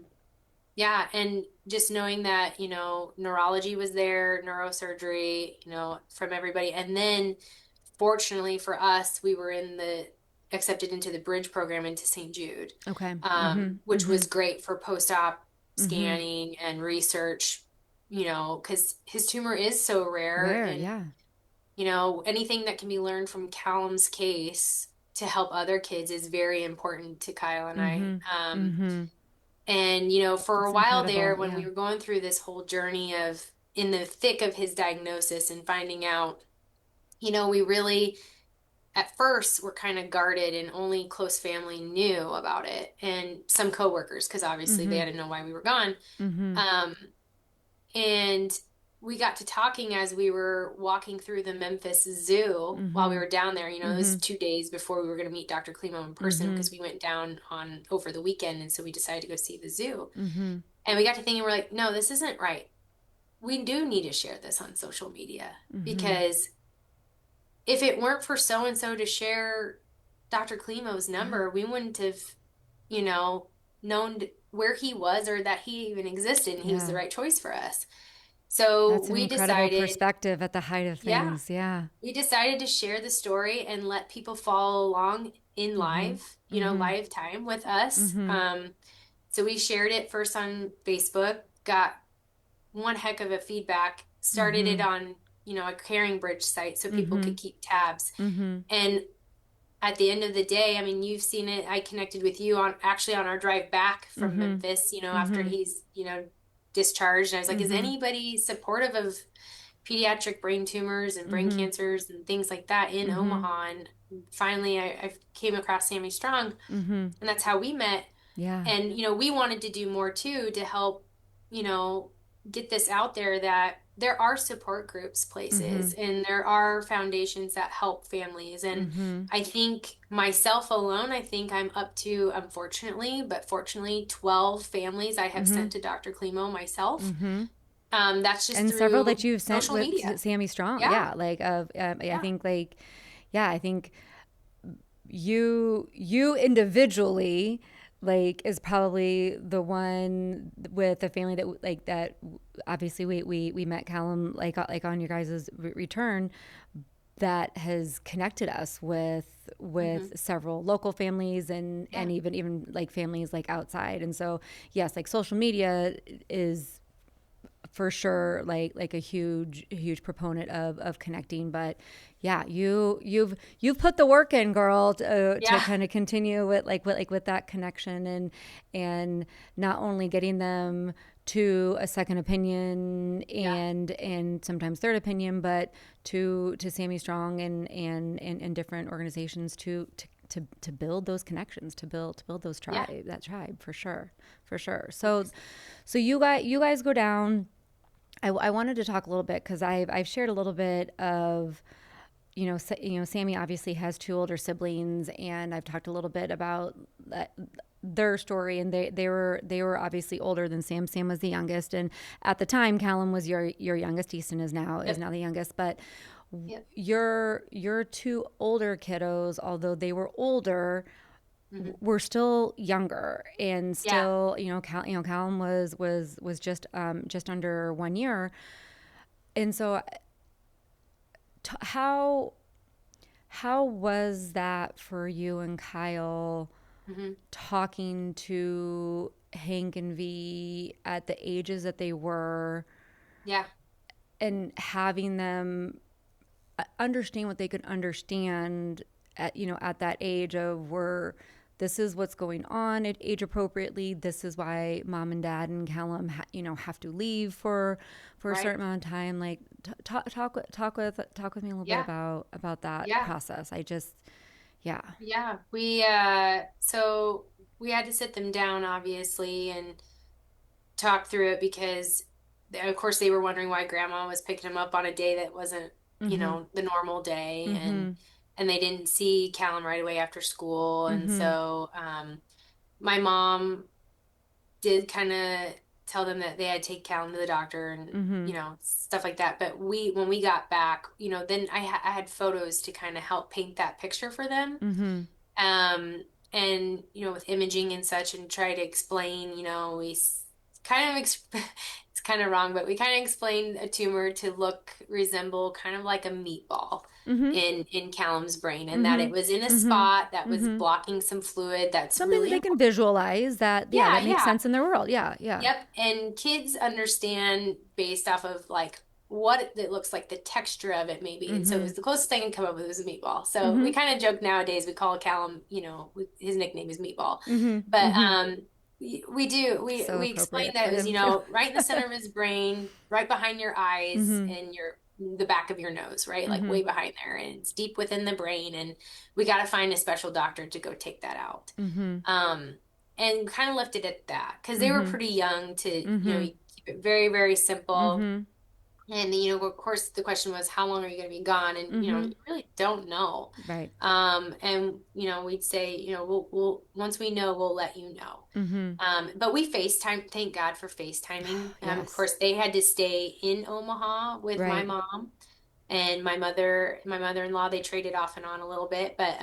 [SPEAKER 2] Yeah, and just knowing that, neurology was there, neurosurgery, from everybody. And then fortunately for us, we were accepted into the bridge program into St. Jude,
[SPEAKER 1] Okay. Mm-hmm.
[SPEAKER 2] which
[SPEAKER 1] Mm-hmm.
[SPEAKER 2] was great for post-op
[SPEAKER 1] Mm-hmm.
[SPEAKER 2] scanning and research, because his tumor is so rare.
[SPEAKER 1] Rare,
[SPEAKER 2] And,
[SPEAKER 1] yeah.
[SPEAKER 2] anything that can be learned from Callum's case to help other kids is very important to Kyle and I.
[SPEAKER 1] Mm-hmm. Mm-hmm.
[SPEAKER 2] And, for a
[SPEAKER 1] That's
[SPEAKER 2] while
[SPEAKER 1] incredible.
[SPEAKER 2] there, when
[SPEAKER 1] Yeah.
[SPEAKER 2] we were going through this whole journey in the thick of his diagnosis and finding out, we really, at first, were kind of guarded and only close family knew about it. And some coworkers, because obviously they
[SPEAKER 1] Mm-hmm.
[SPEAKER 2] had to know why we were gone.
[SPEAKER 1] Mm-hmm.
[SPEAKER 2] Um, and we got to talking as we were walking through the Memphis Zoo while we
[SPEAKER 1] Mm-hmm.
[SPEAKER 2] were down there. It
[SPEAKER 1] Mm-hmm.
[SPEAKER 2] was 2 days before we were going to meet Dr. Klimo in person
[SPEAKER 1] Mm-hmm.
[SPEAKER 2] because we went down on over the weekend. And so we decided to go see the zoo.
[SPEAKER 1] Mm-hmm.
[SPEAKER 2] And we got to thinking, we're like, no, this isn't right. We do need to share this on social media
[SPEAKER 1] Mm-hmm.
[SPEAKER 2] because if it weren't for so and so to share Dr. Klimo's
[SPEAKER 1] Yeah.
[SPEAKER 2] number, we wouldn't have, you know, known where he was or that he even existed and he was
[SPEAKER 1] Yeah.
[SPEAKER 2] the right choice for us. So
[SPEAKER 1] That's an
[SPEAKER 2] we
[SPEAKER 1] incredible
[SPEAKER 2] decided,
[SPEAKER 1] perspective at the height of
[SPEAKER 2] yeah,
[SPEAKER 1] things. Yeah.
[SPEAKER 2] we decided to share the story and let people follow along in
[SPEAKER 1] Mm-hmm. Mm-hmm.
[SPEAKER 2] live time with us.
[SPEAKER 1] Mm-hmm.
[SPEAKER 2] So we shared it first on Facebook, got one heck of a feedback, started it
[SPEAKER 1] Mm-hmm.
[SPEAKER 2] on, a Caring Bridge site so people
[SPEAKER 1] Mm-hmm.
[SPEAKER 2] could keep tabs.
[SPEAKER 1] Mm-hmm.
[SPEAKER 2] And at the end of the day, I mean, you've seen it. I connected with you on our drive back from
[SPEAKER 1] Mm-hmm.
[SPEAKER 2] Memphis, after
[SPEAKER 1] Mm-hmm.
[SPEAKER 2] he's, discharged. And I was like, is
[SPEAKER 1] Mm-hmm.
[SPEAKER 2] anybody supportive of pediatric brain tumors and brain
[SPEAKER 1] Mm-hmm.
[SPEAKER 2] cancers and things like that in
[SPEAKER 1] Mm-hmm.
[SPEAKER 2] Omaha? And finally, I came across SammyStrong,
[SPEAKER 1] Mm-hmm.
[SPEAKER 2] and that's how we met.
[SPEAKER 1] Yeah.
[SPEAKER 2] And, we wanted to do more too to help, get this out there that there are support groups
[SPEAKER 1] Mm-hmm.
[SPEAKER 2] places, and there are foundations that help families. And
[SPEAKER 1] Mm-hmm.
[SPEAKER 2] I think myself alone, I think I'm up to, unfortunately, but fortunately, 12 families I have
[SPEAKER 1] Mm-hmm.
[SPEAKER 2] sent to Dr. Klimo myself.
[SPEAKER 1] Mm-hmm.
[SPEAKER 2] That's just
[SPEAKER 1] And several
[SPEAKER 2] through
[SPEAKER 1] that you've sent
[SPEAKER 2] social
[SPEAKER 1] with
[SPEAKER 2] media.
[SPEAKER 1] Sammy Strong.
[SPEAKER 2] Yeah.
[SPEAKER 1] Yeah. Like, I
[SPEAKER 2] Yeah.
[SPEAKER 1] think like, yeah, I think you individually like is probably the one with a family that like that obviously we met Callum like on your guys' return that has connected us
[SPEAKER 2] Hmm.
[SPEAKER 1] with several local families
[SPEAKER 2] Yeah.
[SPEAKER 1] and even like families like outside. And so yes, like social media is for sure like a huge proponent of connecting. But yeah, you've put the work in, girl, to
[SPEAKER 2] Yeah.
[SPEAKER 1] kind of continue with that connection and not only getting them to a second opinion
[SPEAKER 2] Yeah.
[SPEAKER 1] and sometimes third opinion, but to Sammy Strong and different organizations to build those connections, to build those
[SPEAKER 2] Yeah.
[SPEAKER 1] tribe for sure, for sure. So
[SPEAKER 2] Thanks.
[SPEAKER 1] so you guys go down. I wanted to talk a little bit because I've shared a little bit of Sammy obviously has two older siblings, and I've talked a little bit about their story, and they were obviously older than Sam. Sam was the youngest, and at the time, Callum was your youngest. Easton is now
[SPEAKER 2] Yep.
[SPEAKER 1] the youngest, but
[SPEAKER 2] Yep.
[SPEAKER 1] your two older kiddos, although they were older,
[SPEAKER 2] Hmm.
[SPEAKER 1] were still younger and
[SPEAKER 2] Yeah.
[SPEAKER 1] still Callum was just under 1 year. And so how was that for you and Kyle
[SPEAKER 2] Hmm.
[SPEAKER 1] talking to Hank and V at the ages that they were
[SPEAKER 2] Yeah.
[SPEAKER 1] and having them understand what they could understand at that age of where this is what's going on at age appropriately. This is why mom and dad and Callum have to leave for a
[SPEAKER 2] Right.
[SPEAKER 1] certain amount of time. Like talk with me a little bit
[SPEAKER 2] Yeah.
[SPEAKER 1] about that
[SPEAKER 2] Yeah.
[SPEAKER 1] process. I just yeah.
[SPEAKER 2] Yeah. So we had to sit them down, obviously, and talk through it because, of course, they were wondering why grandma was picking them up on a day that wasn't,
[SPEAKER 1] Mhm.
[SPEAKER 2] the normal day. And,
[SPEAKER 1] Mhm.
[SPEAKER 2] and they didn't see Callum right away after school. And
[SPEAKER 1] Mhm.
[SPEAKER 2] so, my mom did kind of tell them that they had to take Callum to the doctor and
[SPEAKER 1] Mhm.
[SPEAKER 2] stuff like that. But when we got back, then I had photos to kind of help paint that picture for them.
[SPEAKER 1] Mhm.
[SPEAKER 2] um and with imaging and such, and try to explain, kind of it's kind of wrong, but we kind of explained a tumor to resemble kind of like a meatball
[SPEAKER 1] Mhm.
[SPEAKER 2] in Callum's brain, and that it
[SPEAKER 1] Mhm.
[SPEAKER 2] was in a
[SPEAKER 1] Mhm.
[SPEAKER 2] spot that was
[SPEAKER 1] Mhm.
[SPEAKER 2] blocking some fluid that's
[SPEAKER 1] Something that
[SPEAKER 2] really
[SPEAKER 1] they can
[SPEAKER 2] important.
[SPEAKER 1] visualize that yeah,
[SPEAKER 2] Yeah,
[SPEAKER 1] that makes
[SPEAKER 2] yeah.
[SPEAKER 1] sense in their world. Yeah, yeah.
[SPEAKER 2] Yep. And kids understand based off of like what it looks like, the texture of it maybe. And so it
[SPEAKER 1] Mhm.
[SPEAKER 2] was the closest thing I can come up with was a meatball. So we
[SPEAKER 1] Mhm.
[SPEAKER 2] kind of joke nowadays, we call Callum, his nickname is Meatball.
[SPEAKER 1] Mhm.
[SPEAKER 2] But
[SPEAKER 1] Mhm.
[SPEAKER 2] we do
[SPEAKER 1] So
[SPEAKER 2] we explained
[SPEAKER 1] appropriate
[SPEAKER 2] that
[SPEAKER 1] for
[SPEAKER 2] it was,
[SPEAKER 1] him too.
[SPEAKER 2] right in the center of his brain, right behind your eyes
[SPEAKER 1] Mhm.
[SPEAKER 2] and the back of your nose, right? Like way
[SPEAKER 1] Mhm.
[SPEAKER 2] behind there. And it's deep within the brain. And we got to find a special doctor to go take that out.
[SPEAKER 1] Mhm.
[SPEAKER 2] Um, and kind of left it at that because they were
[SPEAKER 1] Mhm.
[SPEAKER 2] pretty young to,
[SPEAKER 1] Mhm.
[SPEAKER 2] keep it very, very simple.
[SPEAKER 1] Mhm.
[SPEAKER 2] And, of course, the question was, how long are you going to be gone? And, you
[SPEAKER 1] Mhm.
[SPEAKER 2] really don't know.
[SPEAKER 1] Right.
[SPEAKER 2] And, we'd say, once we know, we'll let you know.
[SPEAKER 1] Mhm.
[SPEAKER 2] But we FaceTime, thank God for FaceTiming. Of
[SPEAKER 1] Yes.
[SPEAKER 2] course, they had to stay in Omaha with my
[SPEAKER 1] Right.
[SPEAKER 2] mom and my mother-in-law. They traded off and on a little bit, but,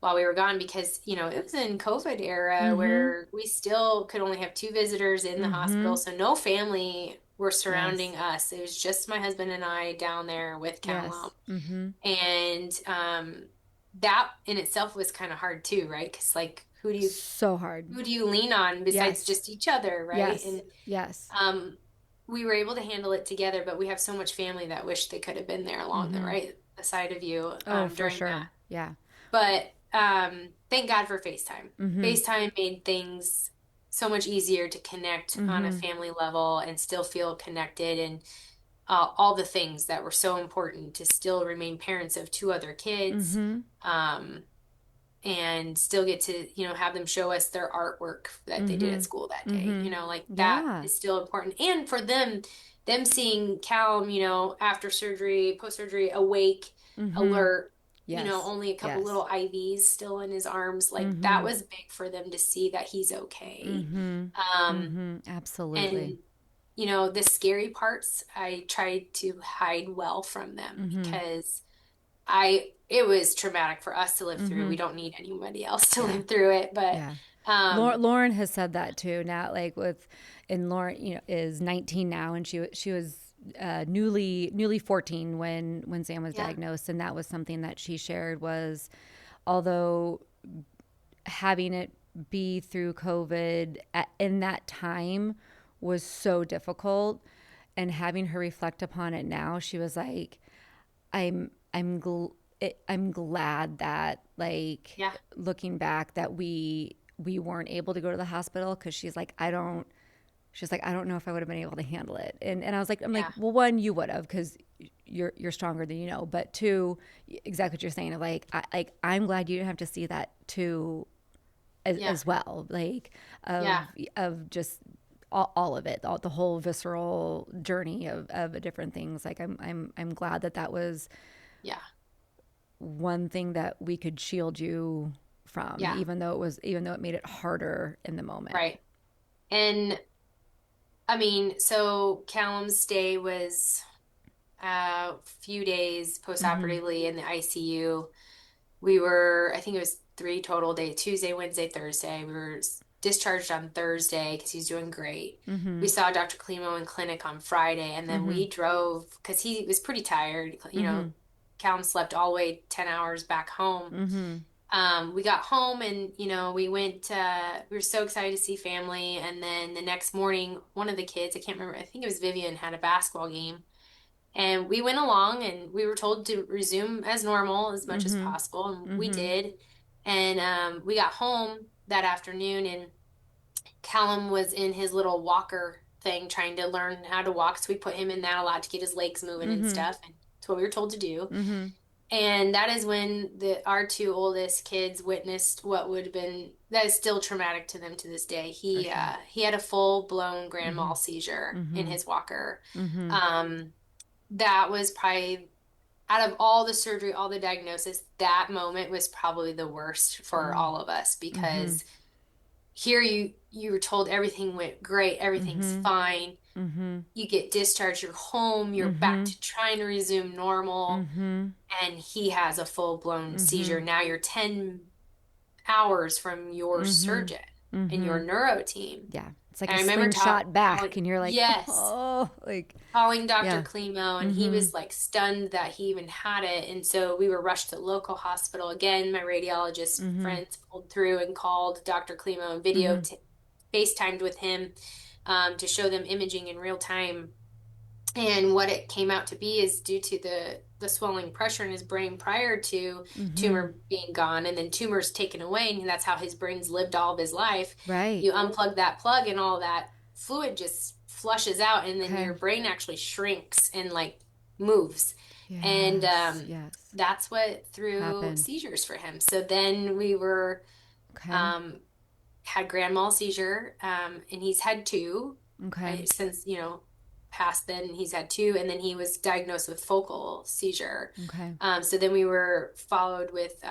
[SPEAKER 2] while we were gone, because it was in COVID era
[SPEAKER 1] Mhm.
[SPEAKER 2] where we still could only have two visitors in the hospital,
[SPEAKER 1] Mhm.
[SPEAKER 2] so no family were
[SPEAKER 1] Yes.
[SPEAKER 2] surrounding us. It was just my husband and I down there with Callum.
[SPEAKER 1] Yes. Mhm.
[SPEAKER 2] And that in itself was kind of hard too, right? Because, like,
[SPEAKER 1] So hard.
[SPEAKER 2] who do you lean on besides
[SPEAKER 1] Yes.
[SPEAKER 2] just each other, right?
[SPEAKER 1] Yes.
[SPEAKER 2] And
[SPEAKER 1] Yes.
[SPEAKER 2] um we were able to handle it together, but we have so much family that wish they could have been there along the
[SPEAKER 1] Mhm.
[SPEAKER 2] right side of you
[SPEAKER 1] Oh, for
[SPEAKER 2] during that.
[SPEAKER 1] sure. Yeah.
[SPEAKER 2] But thank God for FaceTime.
[SPEAKER 1] Mhm.
[SPEAKER 2] FaceTime made things so much easier to connect on a
[SPEAKER 1] Mhm.
[SPEAKER 2] family level and still feel connected, and all the things that were so important to still remain parents of two other kids,
[SPEAKER 1] Mhm.
[SPEAKER 2] um, and still get to, have them show us their artwork that they did at
[SPEAKER 1] Mhm.
[SPEAKER 2] school that day.
[SPEAKER 1] Mhm.
[SPEAKER 2] Like that
[SPEAKER 1] Yeah.
[SPEAKER 2] is still important. And for them, them seeing Callum, after surgery, post surgery, awake,
[SPEAKER 1] Mm-hmm.
[SPEAKER 2] alert,
[SPEAKER 1] Yes.
[SPEAKER 2] only a couple
[SPEAKER 1] Yes.
[SPEAKER 2] little IVs still in his arms, like that
[SPEAKER 1] Mm-hmm.
[SPEAKER 2] was big for them to see that he's okay.
[SPEAKER 1] Mm-hmm.
[SPEAKER 2] Um,
[SPEAKER 1] Mm-hmm. Absolutely.
[SPEAKER 2] and the scary parts I tried to hide well from them
[SPEAKER 1] Mm-hmm.
[SPEAKER 2] because it was traumatic for us to live through.
[SPEAKER 1] Mm-hmm.
[SPEAKER 2] We don't need anybody else to
[SPEAKER 1] Yeah.
[SPEAKER 2] live through it, but
[SPEAKER 1] Yeah.
[SPEAKER 2] um,
[SPEAKER 1] Lauren has said that too. Now, like and Lauren, is 19 now, and she was newly 14 when Sam was
[SPEAKER 2] yeah,
[SPEAKER 1] diagnosed, and that was something that she shared was, although having it be through COVID in that time was so difficult, and having her reflect upon it now, she was like, I'm glad that, like,
[SPEAKER 2] yeah,
[SPEAKER 1] looking back, that we weren't able to go to the hospital, because she's like, I don't know if I would have been able to handle it. And I'm like,
[SPEAKER 2] yeah,
[SPEAKER 1] well, one, you would have, because you're stronger than you know. But two, exactly what you're saying. Like, I'm glad you didn't have to see that too,
[SPEAKER 2] yeah,
[SPEAKER 1] as well. Like,
[SPEAKER 2] yeah,
[SPEAKER 1] of just all of it, the whole visceral journey of different things. Like, I'm glad that was
[SPEAKER 2] yeah,
[SPEAKER 1] one thing that we could shield you from,
[SPEAKER 2] yeah,
[SPEAKER 1] even though it made it harder in the moment.
[SPEAKER 2] right. And I mean, so Callum's stay was a few days
[SPEAKER 1] Mm-hmm.
[SPEAKER 2] postoperatively in the ICU. We were, I think it was 3 total days, Tuesday, Wednesday, Thursday. We were discharged on Thursday because he's doing great.
[SPEAKER 1] Mm-hmm.
[SPEAKER 2] We saw Dr. Klimo in clinic on Friday, and then
[SPEAKER 1] Mm-hmm.
[SPEAKER 2] we drove because he was pretty tired.
[SPEAKER 1] Mm-hmm.
[SPEAKER 2] Callum slept all the way 10 hours back home.
[SPEAKER 1] Mm-hmm.
[SPEAKER 2] We got home and, we were so excited to see family. And then the next morning, one of the kids, I can't remember, I think it was Vivian, had a basketball game. And we went along and we were told to resume as normal as much as
[SPEAKER 1] Mm-hmm.
[SPEAKER 2] possible. And we
[SPEAKER 1] Mm-hmm.
[SPEAKER 2] did. And we got home that afternoon and Callum was in his little walker thing trying to learn how to walk. So we put him in that a lot to get his legs moving and
[SPEAKER 1] Mm-hmm.
[SPEAKER 2] stuff. And it's what we were told to do.
[SPEAKER 1] Mm-hmm.
[SPEAKER 2] And that is when our two oldest kids witnessed what would have been that is still traumatic to them to this day.
[SPEAKER 1] For
[SPEAKER 2] He
[SPEAKER 1] sure.
[SPEAKER 2] uh, he had a full blown grand
[SPEAKER 1] Mm-hmm.
[SPEAKER 2] mal seizure in
[SPEAKER 1] Mm-hmm.
[SPEAKER 2] his walker.
[SPEAKER 1] Mm-hmm.
[SPEAKER 2] Um, that was probably out of all the surgery, all the diagnosis, that moment was probably the worst for all of us
[SPEAKER 1] Mm-hmm.
[SPEAKER 2] because here you were told everything went great, everything's
[SPEAKER 1] Mm-hmm.
[SPEAKER 2] fine.
[SPEAKER 1] Mm-hmm.
[SPEAKER 2] You get discharged, you're home, you're back
[SPEAKER 1] Mm-hmm.
[SPEAKER 2] to trying to resume normal,
[SPEAKER 1] Mm-hmm.
[SPEAKER 2] and he has a full-blown
[SPEAKER 1] Mm-hmm.
[SPEAKER 2] seizure. Now you're 10 hours from your
[SPEAKER 1] Mm-hmm.
[SPEAKER 2] surgeon and
[SPEAKER 1] Mm-hmm.
[SPEAKER 2] your neuro team.
[SPEAKER 1] Yeah. It's like
[SPEAKER 2] And
[SPEAKER 1] a
[SPEAKER 2] I remember
[SPEAKER 1] slingshot back,
[SPEAKER 2] calling,
[SPEAKER 1] and you're like,
[SPEAKER 2] yes,
[SPEAKER 1] oh, like,
[SPEAKER 2] calling Dr.
[SPEAKER 1] yeah.
[SPEAKER 2] Klimo, and he
[SPEAKER 1] Mm-hmm.
[SPEAKER 2] was like stunned that he even had it. And so we were rushed to the local hospital. Again, my radiologist
[SPEAKER 1] Mm-hmm.
[SPEAKER 2] friends pulled through and called Dr. Klimo and
[SPEAKER 1] Mm-hmm.
[SPEAKER 2] FaceTimed with him to show them imaging in real time. And what it came out to be is due to the swelling pressure in his brain prior to
[SPEAKER 1] Mm-hmm.
[SPEAKER 2] tumor being gone, and then tumors taken away, and that's how his brain's lived all of his life.
[SPEAKER 1] Right.
[SPEAKER 2] You unplug that plug, and all that fluid just flushes out, and then
[SPEAKER 1] Okay.
[SPEAKER 2] your brain actually shrinks and like moves. And
[SPEAKER 1] Yes. Yes.
[SPEAKER 2] that's what threw
[SPEAKER 1] Happened.
[SPEAKER 2] seizures for him. So then we were
[SPEAKER 1] Okay.
[SPEAKER 2] um, had grand mal seizure, and he's had two
[SPEAKER 1] Okay.
[SPEAKER 2] since past then. He's had two, and then he was diagnosed with focal seizure.
[SPEAKER 1] Okay.
[SPEAKER 2] So then we were followed with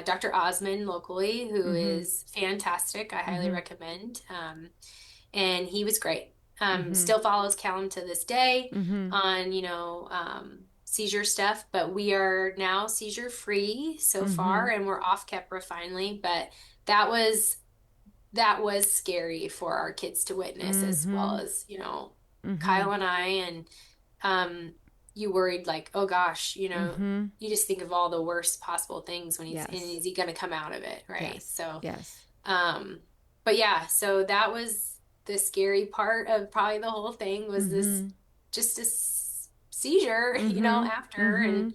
[SPEAKER 2] Dr. Osmond locally, who
[SPEAKER 1] Mm-hmm.
[SPEAKER 2] is fantastic. I highly
[SPEAKER 1] Mm-hmm.
[SPEAKER 2] recommend. And he was great.
[SPEAKER 1] Mm-hmm.
[SPEAKER 2] Still follows Callum to this day
[SPEAKER 1] Mm-hmm.
[SPEAKER 2] on seizure stuff, but we are now seizure free so
[SPEAKER 1] Mm-hmm.
[SPEAKER 2] far, and we're off Keppra finally. But that was that was scary for our kids to witness, as well
[SPEAKER 1] Mm-hmm.
[SPEAKER 2] as
[SPEAKER 1] Mm-hmm.
[SPEAKER 2] Kyle and I. And um, you worried like, oh gosh,
[SPEAKER 1] Mm-hmm.
[SPEAKER 2] you just think of all the worst possible things when
[SPEAKER 1] Yes.
[SPEAKER 2] is he going to come out of it, right?
[SPEAKER 1] Yes.
[SPEAKER 2] So,
[SPEAKER 1] Yes.
[SPEAKER 2] um, but yeah, so that was the scary part of probably the whole thing was this
[SPEAKER 1] Mm-hmm.
[SPEAKER 2] just a seizure,
[SPEAKER 1] Mm-hmm.
[SPEAKER 2] after.
[SPEAKER 1] Mm-hmm.
[SPEAKER 2] And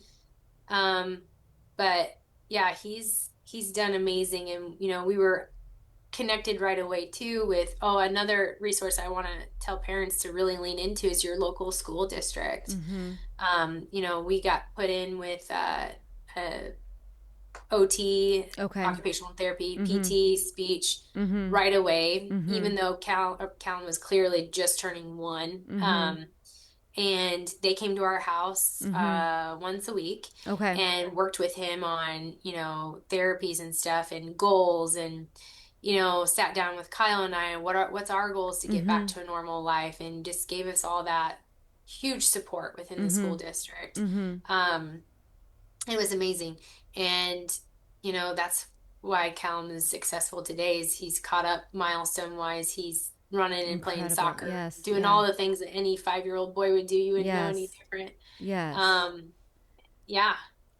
[SPEAKER 2] um, but yeah, he's done amazing. And we were connected right away too with, another resource I want to tell parents to really lean into is your local school district.
[SPEAKER 1] Mm-hmm.
[SPEAKER 2] We got put in with a OT,
[SPEAKER 1] Okay.
[SPEAKER 2] occupational therapy,
[SPEAKER 1] Mm-hmm.
[SPEAKER 2] PT, speech
[SPEAKER 1] Mm-hmm.
[SPEAKER 2] right away,
[SPEAKER 1] Mm-hmm.
[SPEAKER 2] even though Callan was clearly just turning one.
[SPEAKER 1] Mm-hmm.
[SPEAKER 2] and they came to our house
[SPEAKER 1] Mm-hmm.
[SPEAKER 2] once a week
[SPEAKER 1] Okay.
[SPEAKER 2] and worked with him on, therapies and stuff and goals and, sat down with Kyle and I and what's our goals to get back
[SPEAKER 1] Mm-hmm.
[SPEAKER 2] to a normal life and just gave us all that huge support within the
[SPEAKER 1] Mm-hmm.
[SPEAKER 2] school district.
[SPEAKER 1] Mm-hmm.
[SPEAKER 2] Um, it was amazing. And, that's why Callum is successful today is he's caught up milestone wise. He's running and playing
[SPEAKER 1] Incredible.
[SPEAKER 2] soccer,
[SPEAKER 1] Yes.
[SPEAKER 2] doing
[SPEAKER 1] Yeah.
[SPEAKER 2] all the things that any 5-year-old boy would do. You wouldn't know any
[SPEAKER 1] Yes.
[SPEAKER 2] different.
[SPEAKER 1] Yes.
[SPEAKER 2] Um, yeah,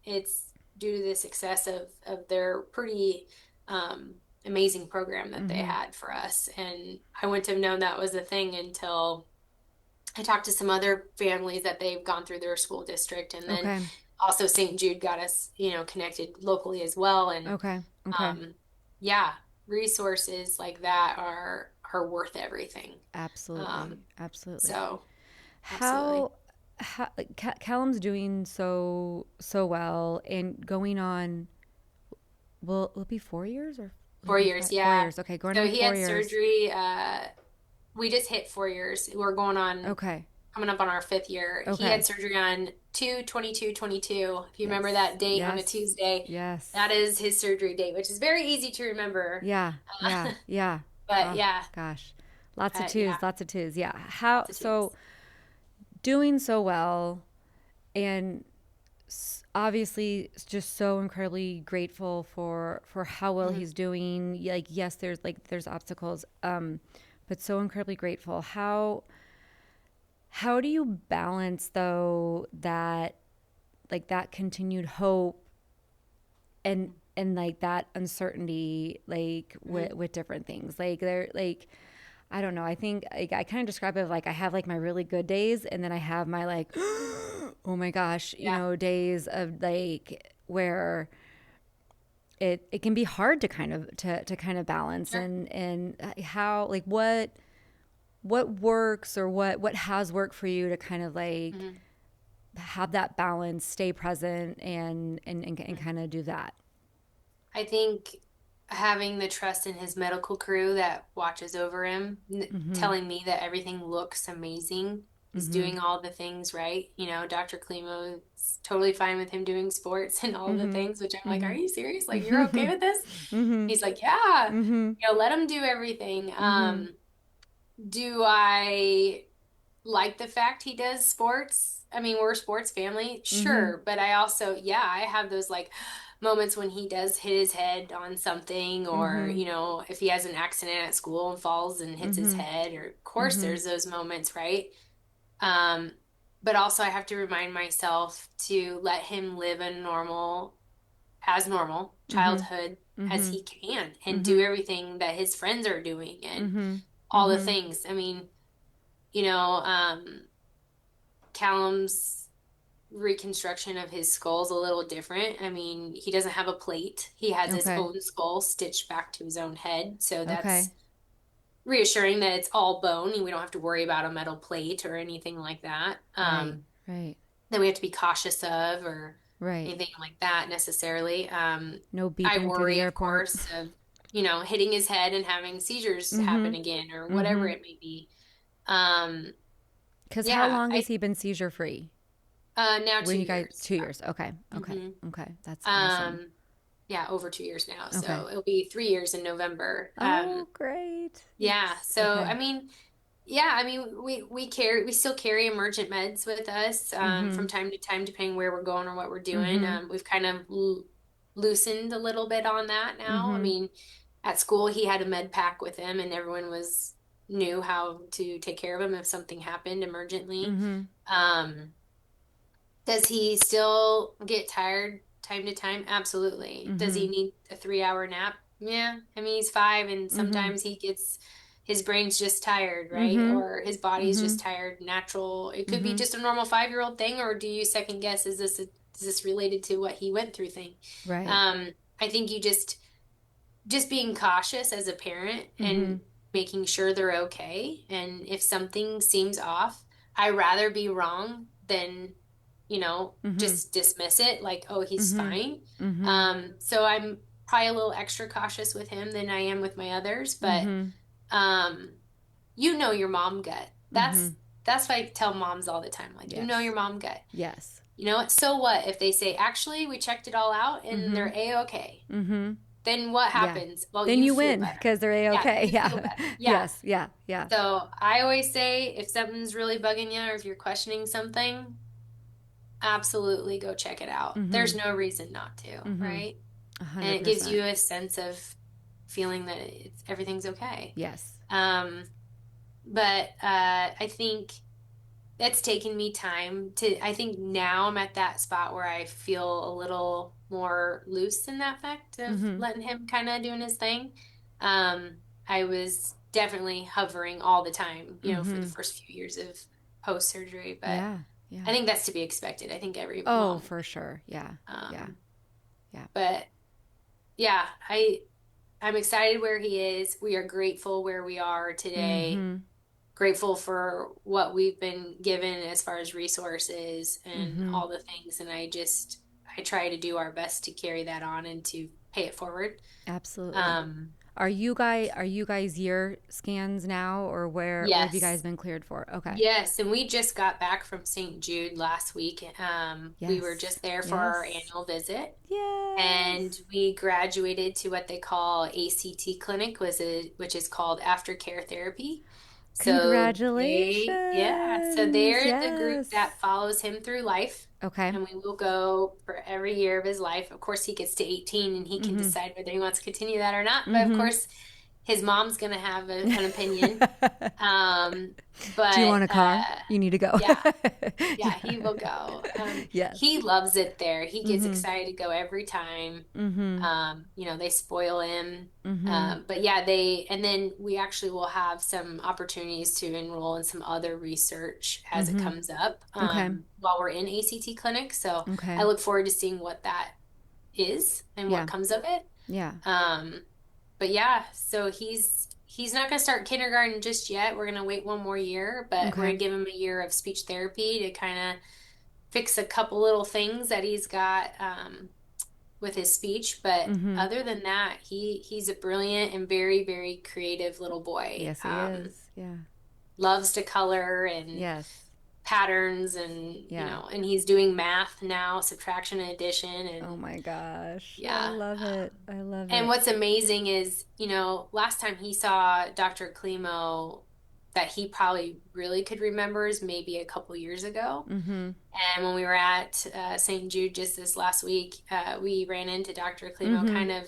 [SPEAKER 2] it's due to the success of their pretty um, amazing program that they
[SPEAKER 1] Mm-hmm.
[SPEAKER 2] had for us. And I wouldn't have known that was a thing until I talked to some other families that they've gone through their school district, and then
[SPEAKER 1] Okay.
[SPEAKER 2] also St. Jude got us, connected locally as well. And
[SPEAKER 1] Okay. Okay.
[SPEAKER 2] um, yeah, resources like that are worth everything.
[SPEAKER 1] Absolutely.
[SPEAKER 2] Um,
[SPEAKER 1] Absolutely.
[SPEAKER 2] so absolutely.
[SPEAKER 1] How Callum's doing so well and going on, will it be 4 years or will it
[SPEAKER 2] Four
[SPEAKER 1] be
[SPEAKER 2] years,
[SPEAKER 1] five? 4
[SPEAKER 2] yeah.
[SPEAKER 1] years. Okay, going
[SPEAKER 2] So
[SPEAKER 1] on
[SPEAKER 2] he
[SPEAKER 1] four
[SPEAKER 2] had
[SPEAKER 1] years.
[SPEAKER 2] surgery. We just hit 4 years. We're going on
[SPEAKER 1] Okay.
[SPEAKER 2] coming up on our fifth year. He had
[SPEAKER 1] Okay.
[SPEAKER 2] surgery on 2/22/22. If you remember
[SPEAKER 1] Yes.
[SPEAKER 2] that date on a
[SPEAKER 1] Yes.
[SPEAKER 2] Tuesday, that
[SPEAKER 1] Yes.
[SPEAKER 2] is his surgery date, which is very easy to remember.
[SPEAKER 1] Yeah. Yeah. Yeah.
[SPEAKER 2] But
[SPEAKER 1] Oh
[SPEAKER 2] yeah,
[SPEAKER 1] gosh. Lots of
[SPEAKER 2] yeah,
[SPEAKER 1] twos, lots of twos. Yeah. How
[SPEAKER 2] lots of
[SPEAKER 1] so
[SPEAKER 2] twos.
[SPEAKER 1] doing so well and obviously just so incredibly grateful for how well
[SPEAKER 2] Mhm.
[SPEAKER 1] he's doing. Like yes, there's obstacles, but so incredibly grateful. How do you balance though that like that continued hope and like that uncertainty like
[SPEAKER 2] Mhm.
[SPEAKER 1] with different things like they're like I don't know. I think like, I kind of describe it like I have like my really good days and then I have my like oh my gosh,
[SPEAKER 2] Yeah,
[SPEAKER 1] days of like where it can be hard to kind of balance
[SPEAKER 2] sure.
[SPEAKER 1] and how like what works or what has worked for you to kind of like
[SPEAKER 2] Mhm.
[SPEAKER 1] have that balance, stay present and
[SPEAKER 2] Mhm.
[SPEAKER 1] kind of do that.
[SPEAKER 2] I think having the trust in his medical crew that watches over him,
[SPEAKER 1] Mhm.
[SPEAKER 2] telling me that everything looks amazing. He's
[SPEAKER 1] Mhm.
[SPEAKER 2] doing all the things right. Dr. Klimo's totally fine with him doing sports and all the
[SPEAKER 1] Mhm.
[SPEAKER 2] things, which I'm like, are
[SPEAKER 1] Mhm.
[SPEAKER 2] you serious? Like, you're okay
[SPEAKER 1] Mhm.
[SPEAKER 2] with this?
[SPEAKER 1] Mhm.
[SPEAKER 2] He's like, yeah,
[SPEAKER 1] Mhm.
[SPEAKER 2] let him do everything.
[SPEAKER 1] Mhm.
[SPEAKER 2] Do I like the fact he does sports? I mean, we're a sports family,
[SPEAKER 1] Mhm.
[SPEAKER 2] sure, but I also, yeah, I have those like moments when he does hit his head on something, or,
[SPEAKER 1] Mhm.
[SPEAKER 2] if he has an accident at school and falls and hits his
[SPEAKER 1] Mhm.
[SPEAKER 2] head, or of course
[SPEAKER 1] Mhm.
[SPEAKER 2] there's those moments, right? Um, but also I have to remind myself to let him live a normal
[SPEAKER 1] Mhm.
[SPEAKER 2] childhood as
[SPEAKER 1] Mhm.
[SPEAKER 2] he can and do
[SPEAKER 1] Mhm.
[SPEAKER 2] everything that his friends are doing and
[SPEAKER 1] Mhm.
[SPEAKER 2] all the
[SPEAKER 1] Mhm.
[SPEAKER 2] things. I mean, you know, um, Callum's reconstruction of his skull is a little different. I mean, he doesn't have a plate. He has his
[SPEAKER 1] Okay.
[SPEAKER 2] own skull stitched back to his own head. So that's
[SPEAKER 1] Okay.
[SPEAKER 2] reassuring that it's all bone and we don't have to worry about a metal plate or anything like that.
[SPEAKER 1] Right. Right.
[SPEAKER 2] That we have to be cautious of or
[SPEAKER 1] Right.
[SPEAKER 2] anything like that necessarily.
[SPEAKER 1] No
[SPEAKER 2] I
[SPEAKER 1] beeping through the
[SPEAKER 2] worry, of
[SPEAKER 1] airport.
[SPEAKER 2] course, of, hitting his head and having seizures happen
[SPEAKER 1] Mhm.
[SPEAKER 2] again or whatever
[SPEAKER 1] Mhm.
[SPEAKER 2] it may be. Um,
[SPEAKER 1] Cuz how
[SPEAKER 2] yeah,
[SPEAKER 1] long has he been seizure free?
[SPEAKER 2] now
[SPEAKER 1] When
[SPEAKER 2] two
[SPEAKER 1] you guys
[SPEAKER 2] years.
[SPEAKER 1] 2 years. Okay. Okay.
[SPEAKER 2] hmm
[SPEAKER 1] Okay. That's awesome.
[SPEAKER 2] Um, yeah, over 2 years now.
[SPEAKER 1] Okay.
[SPEAKER 2] So it'll be 3 years in November.
[SPEAKER 1] Oh, great.
[SPEAKER 2] Yeah. So
[SPEAKER 1] Okay.
[SPEAKER 2] I mean, yeah, I mean, we still carry emergent meds with us from
[SPEAKER 1] Mhm.
[SPEAKER 2] time to time, depending where we're going or what we're doing.
[SPEAKER 1] Mhm.
[SPEAKER 2] We've kind of loosened a little bit on that now. I
[SPEAKER 1] Mhm.
[SPEAKER 2] mean, at school he had a med pack with him, and everyone was knew how to take care of him if something happened emergently.
[SPEAKER 1] Mhm.
[SPEAKER 2] Um, does he still get tired time to time? Absolutely. Does he
[SPEAKER 1] Mhm.
[SPEAKER 2] need a 3 hour nap? Yeah. I mean, he's 5 and
[SPEAKER 1] Mhm.
[SPEAKER 2] sometimes his brain's just tired, right?
[SPEAKER 1] Mhm.
[SPEAKER 2] Or his body's just
[SPEAKER 1] Mhm.
[SPEAKER 2] tired, natural. It could be
[SPEAKER 1] Mhm.
[SPEAKER 2] just a normal 5-year-old thing, or do you second guess, is this related to what he went through thing?
[SPEAKER 1] Right.
[SPEAKER 2] Um, I think you just being cautious as a parent and
[SPEAKER 1] Mhm.
[SPEAKER 2] making sure they're okay. And if something seems off, I rather be wrong than,
[SPEAKER 1] Mhm.
[SPEAKER 2] just dismiss it like, oh, he's
[SPEAKER 1] Mhm.
[SPEAKER 2] fine.
[SPEAKER 1] Mhm.
[SPEAKER 2] So I'm probably a little extra cautious with him than I am with my others, but
[SPEAKER 1] Mhm.
[SPEAKER 2] um, your mom gut. That's
[SPEAKER 1] Mhm.
[SPEAKER 2] that's what I tell moms all the time. Like, you know
[SPEAKER 1] Yes.
[SPEAKER 2] your mom gut.
[SPEAKER 1] Yes.
[SPEAKER 2] You know what? So what if they say, actually, we checked it all out and
[SPEAKER 1] Mm-hmm.
[SPEAKER 2] they're A-okay?
[SPEAKER 1] Mm-hmm.
[SPEAKER 2] Then what
[SPEAKER 1] Yeah.
[SPEAKER 2] happens? Well,
[SPEAKER 1] Then
[SPEAKER 2] you
[SPEAKER 1] you
[SPEAKER 2] feel
[SPEAKER 1] win
[SPEAKER 2] better.
[SPEAKER 1] because they're
[SPEAKER 2] Yeah,
[SPEAKER 1] A-okay.
[SPEAKER 2] you feel
[SPEAKER 1] Yeah.
[SPEAKER 2] better. Yeah.
[SPEAKER 1] Yes. Yeah. Yeah.
[SPEAKER 2] So I always say if something's really bugging you or if you're questioning something, absolutely go check it out.
[SPEAKER 1] Mm-hmm.
[SPEAKER 2] There's no reason not to,
[SPEAKER 1] Mm-hmm.
[SPEAKER 2] right?
[SPEAKER 1] A
[SPEAKER 2] And
[SPEAKER 1] hundred
[SPEAKER 2] it gives
[SPEAKER 1] percent.
[SPEAKER 2] you a sense of feeling that everything's okay.
[SPEAKER 1] Yes.
[SPEAKER 2] Um, but I think that's taken me time I think now I'm at that spot where I feel a little more loose in that fact of
[SPEAKER 1] Mm-hmm.
[SPEAKER 2] letting him kind of doing his thing. I was definitely hovering all the time, for the
[SPEAKER 1] Mm-hmm.
[SPEAKER 2] first few years of post surgery, but
[SPEAKER 1] Yeah. Yeah.
[SPEAKER 2] I think that's to be expected. I think every
[SPEAKER 1] Oh,
[SPEAKER 2] mom
[SPEAKER 1] for
[SPEAKER 2] would.
[SPEAKER 1] sure. Yeah. Yeah.
[SPEAKER 2] Um,
[SPEAKER 1] Yeah.
[SPEAKER 2] but yeah, I'm excited where he is. We are grateful where we are today,
[SPEAKER 1] Mm-hmm.
[SPEAKER 2] grateful for what we've been given as far as resources and
[SPEAKER 1] Mm-hmm.
[SPEAKER 2] all the things. And I try to do our best to carry that on and to pay it forward.
[SPEAKER 1] Absolutely.
[SPEAKER 2] Um,
[SPEAKER 1] Are you guys year scans now, or where have you guys
[SPEAKER 2] yes.
[SPEAKER 1] been cleared for? Okay.
[SPEAKER 2] Yes, and we just got back from St. Jude last week. We were
[SPEAKER 1] Yes.
[SPEAKER 2] just there for our
[SPEAKER 1] Yes.
[SPEAKER 2] annual visit, and
[SPEAKER 1] Yes.
[SPEAKER 2] we graduated to what they call ACT clinic, which is called aftercare therapy. So
[SPEAKER 1] Congratulations.
[SPEAKER 2] they're the group
[SPEAKER 1] Yes.
[SPEAKER 2] that follows him through life,
[SPEAKER 1] Okay.
[SPEAKER 2] and we will go for every year of his life. Of course, he gets to 18 and he can
[SPEAKER 1] Mm-hmm.
[SPEAKER 2] decide whether he wants to continue that or not. But of
[SPEAKER 1] Mm-hmm.
[SPEAKER 2] course, his mom's going to have an opinion. Um,
[SPEAKER 1] Do you
[SPEAKER 2] but
[SPEAKER 1] want a car? You need to go.
[SPEAKER 2] yeah, yeah,
[SPEAKER 1] Yeah.
[SPEAKER 2] he will go.
[SPEAKER 1] Yes.
[SPEAKER 2] He loves it there. He gets
[SPEAKER 1] Mm-hmm.
[SPEAKER 2] excited to go every time.
[SPEAKER 1] Mm-hmm.
[SPEAKER 2] They spoil him.
[SPEAKER 1] Mm-hmm.
[SPEAKER 2] But yeah, and then we actually will have some opportunities to enroll in some other research as it
[SPEAKER 1] Mm-hmm.
[SPEAKER 2] comes up,
[SPEAKER 1] Okay.
[SPEAKER 2] while we're in ACT clinic. So
[SPEAKER 1] Okay.
[SPEAKER 2] I look forward to seeing what that is and what
[SPEAKER 1] Yeah.
[SPEAKER 2] comes of it.
[SPEAKER 1] Yeah.
[SPEAKER 2] Um, but yeah, so he's not going to start kindergarten just yet. We're going to wait one more year, but we're
[SPEAKER 1] Okay.
[SPEAKER 2] going to give him a year of speech therapy to kind of fix a couple little things that he's got with his speech. But
[SPEAKER 1] Mm-hmm.
[SPEAKER 2] other than that, he's a brilliant and very, very creative little boy.
[SPEAKER 1] Yes, he is. Yeah.
[SPEAKER 2] Loves to color and
[SPEAKER 1] Yes.
[SPEAKER 2] patterns and
[SPEAKER 1] Yeah.
[SPEAKER 2] and he's doing math now, subtraction and addition,
[SPEAKER 1] Oh
[SPEAKER 2] and
[SPEAKER 1] my gosh. I
[SPEAKER 2] yeah.
[SPEAKER 1] love it. I love
[SPEAKER 2] And
[SPEAKER 1] it.
[SPEAKER 2] what's amazing is, last time he saw Dr. Klimo that he probably really could remember is maybe a couple years ago.
[SPEAKER 1] Mm-hmm.
[SPEAKER 2] And when we were at St. Jude just this last week, we ran into Dr. Klimo
[SPEAKER 1] Mm-hmm.
[SPEAKER 2] kind of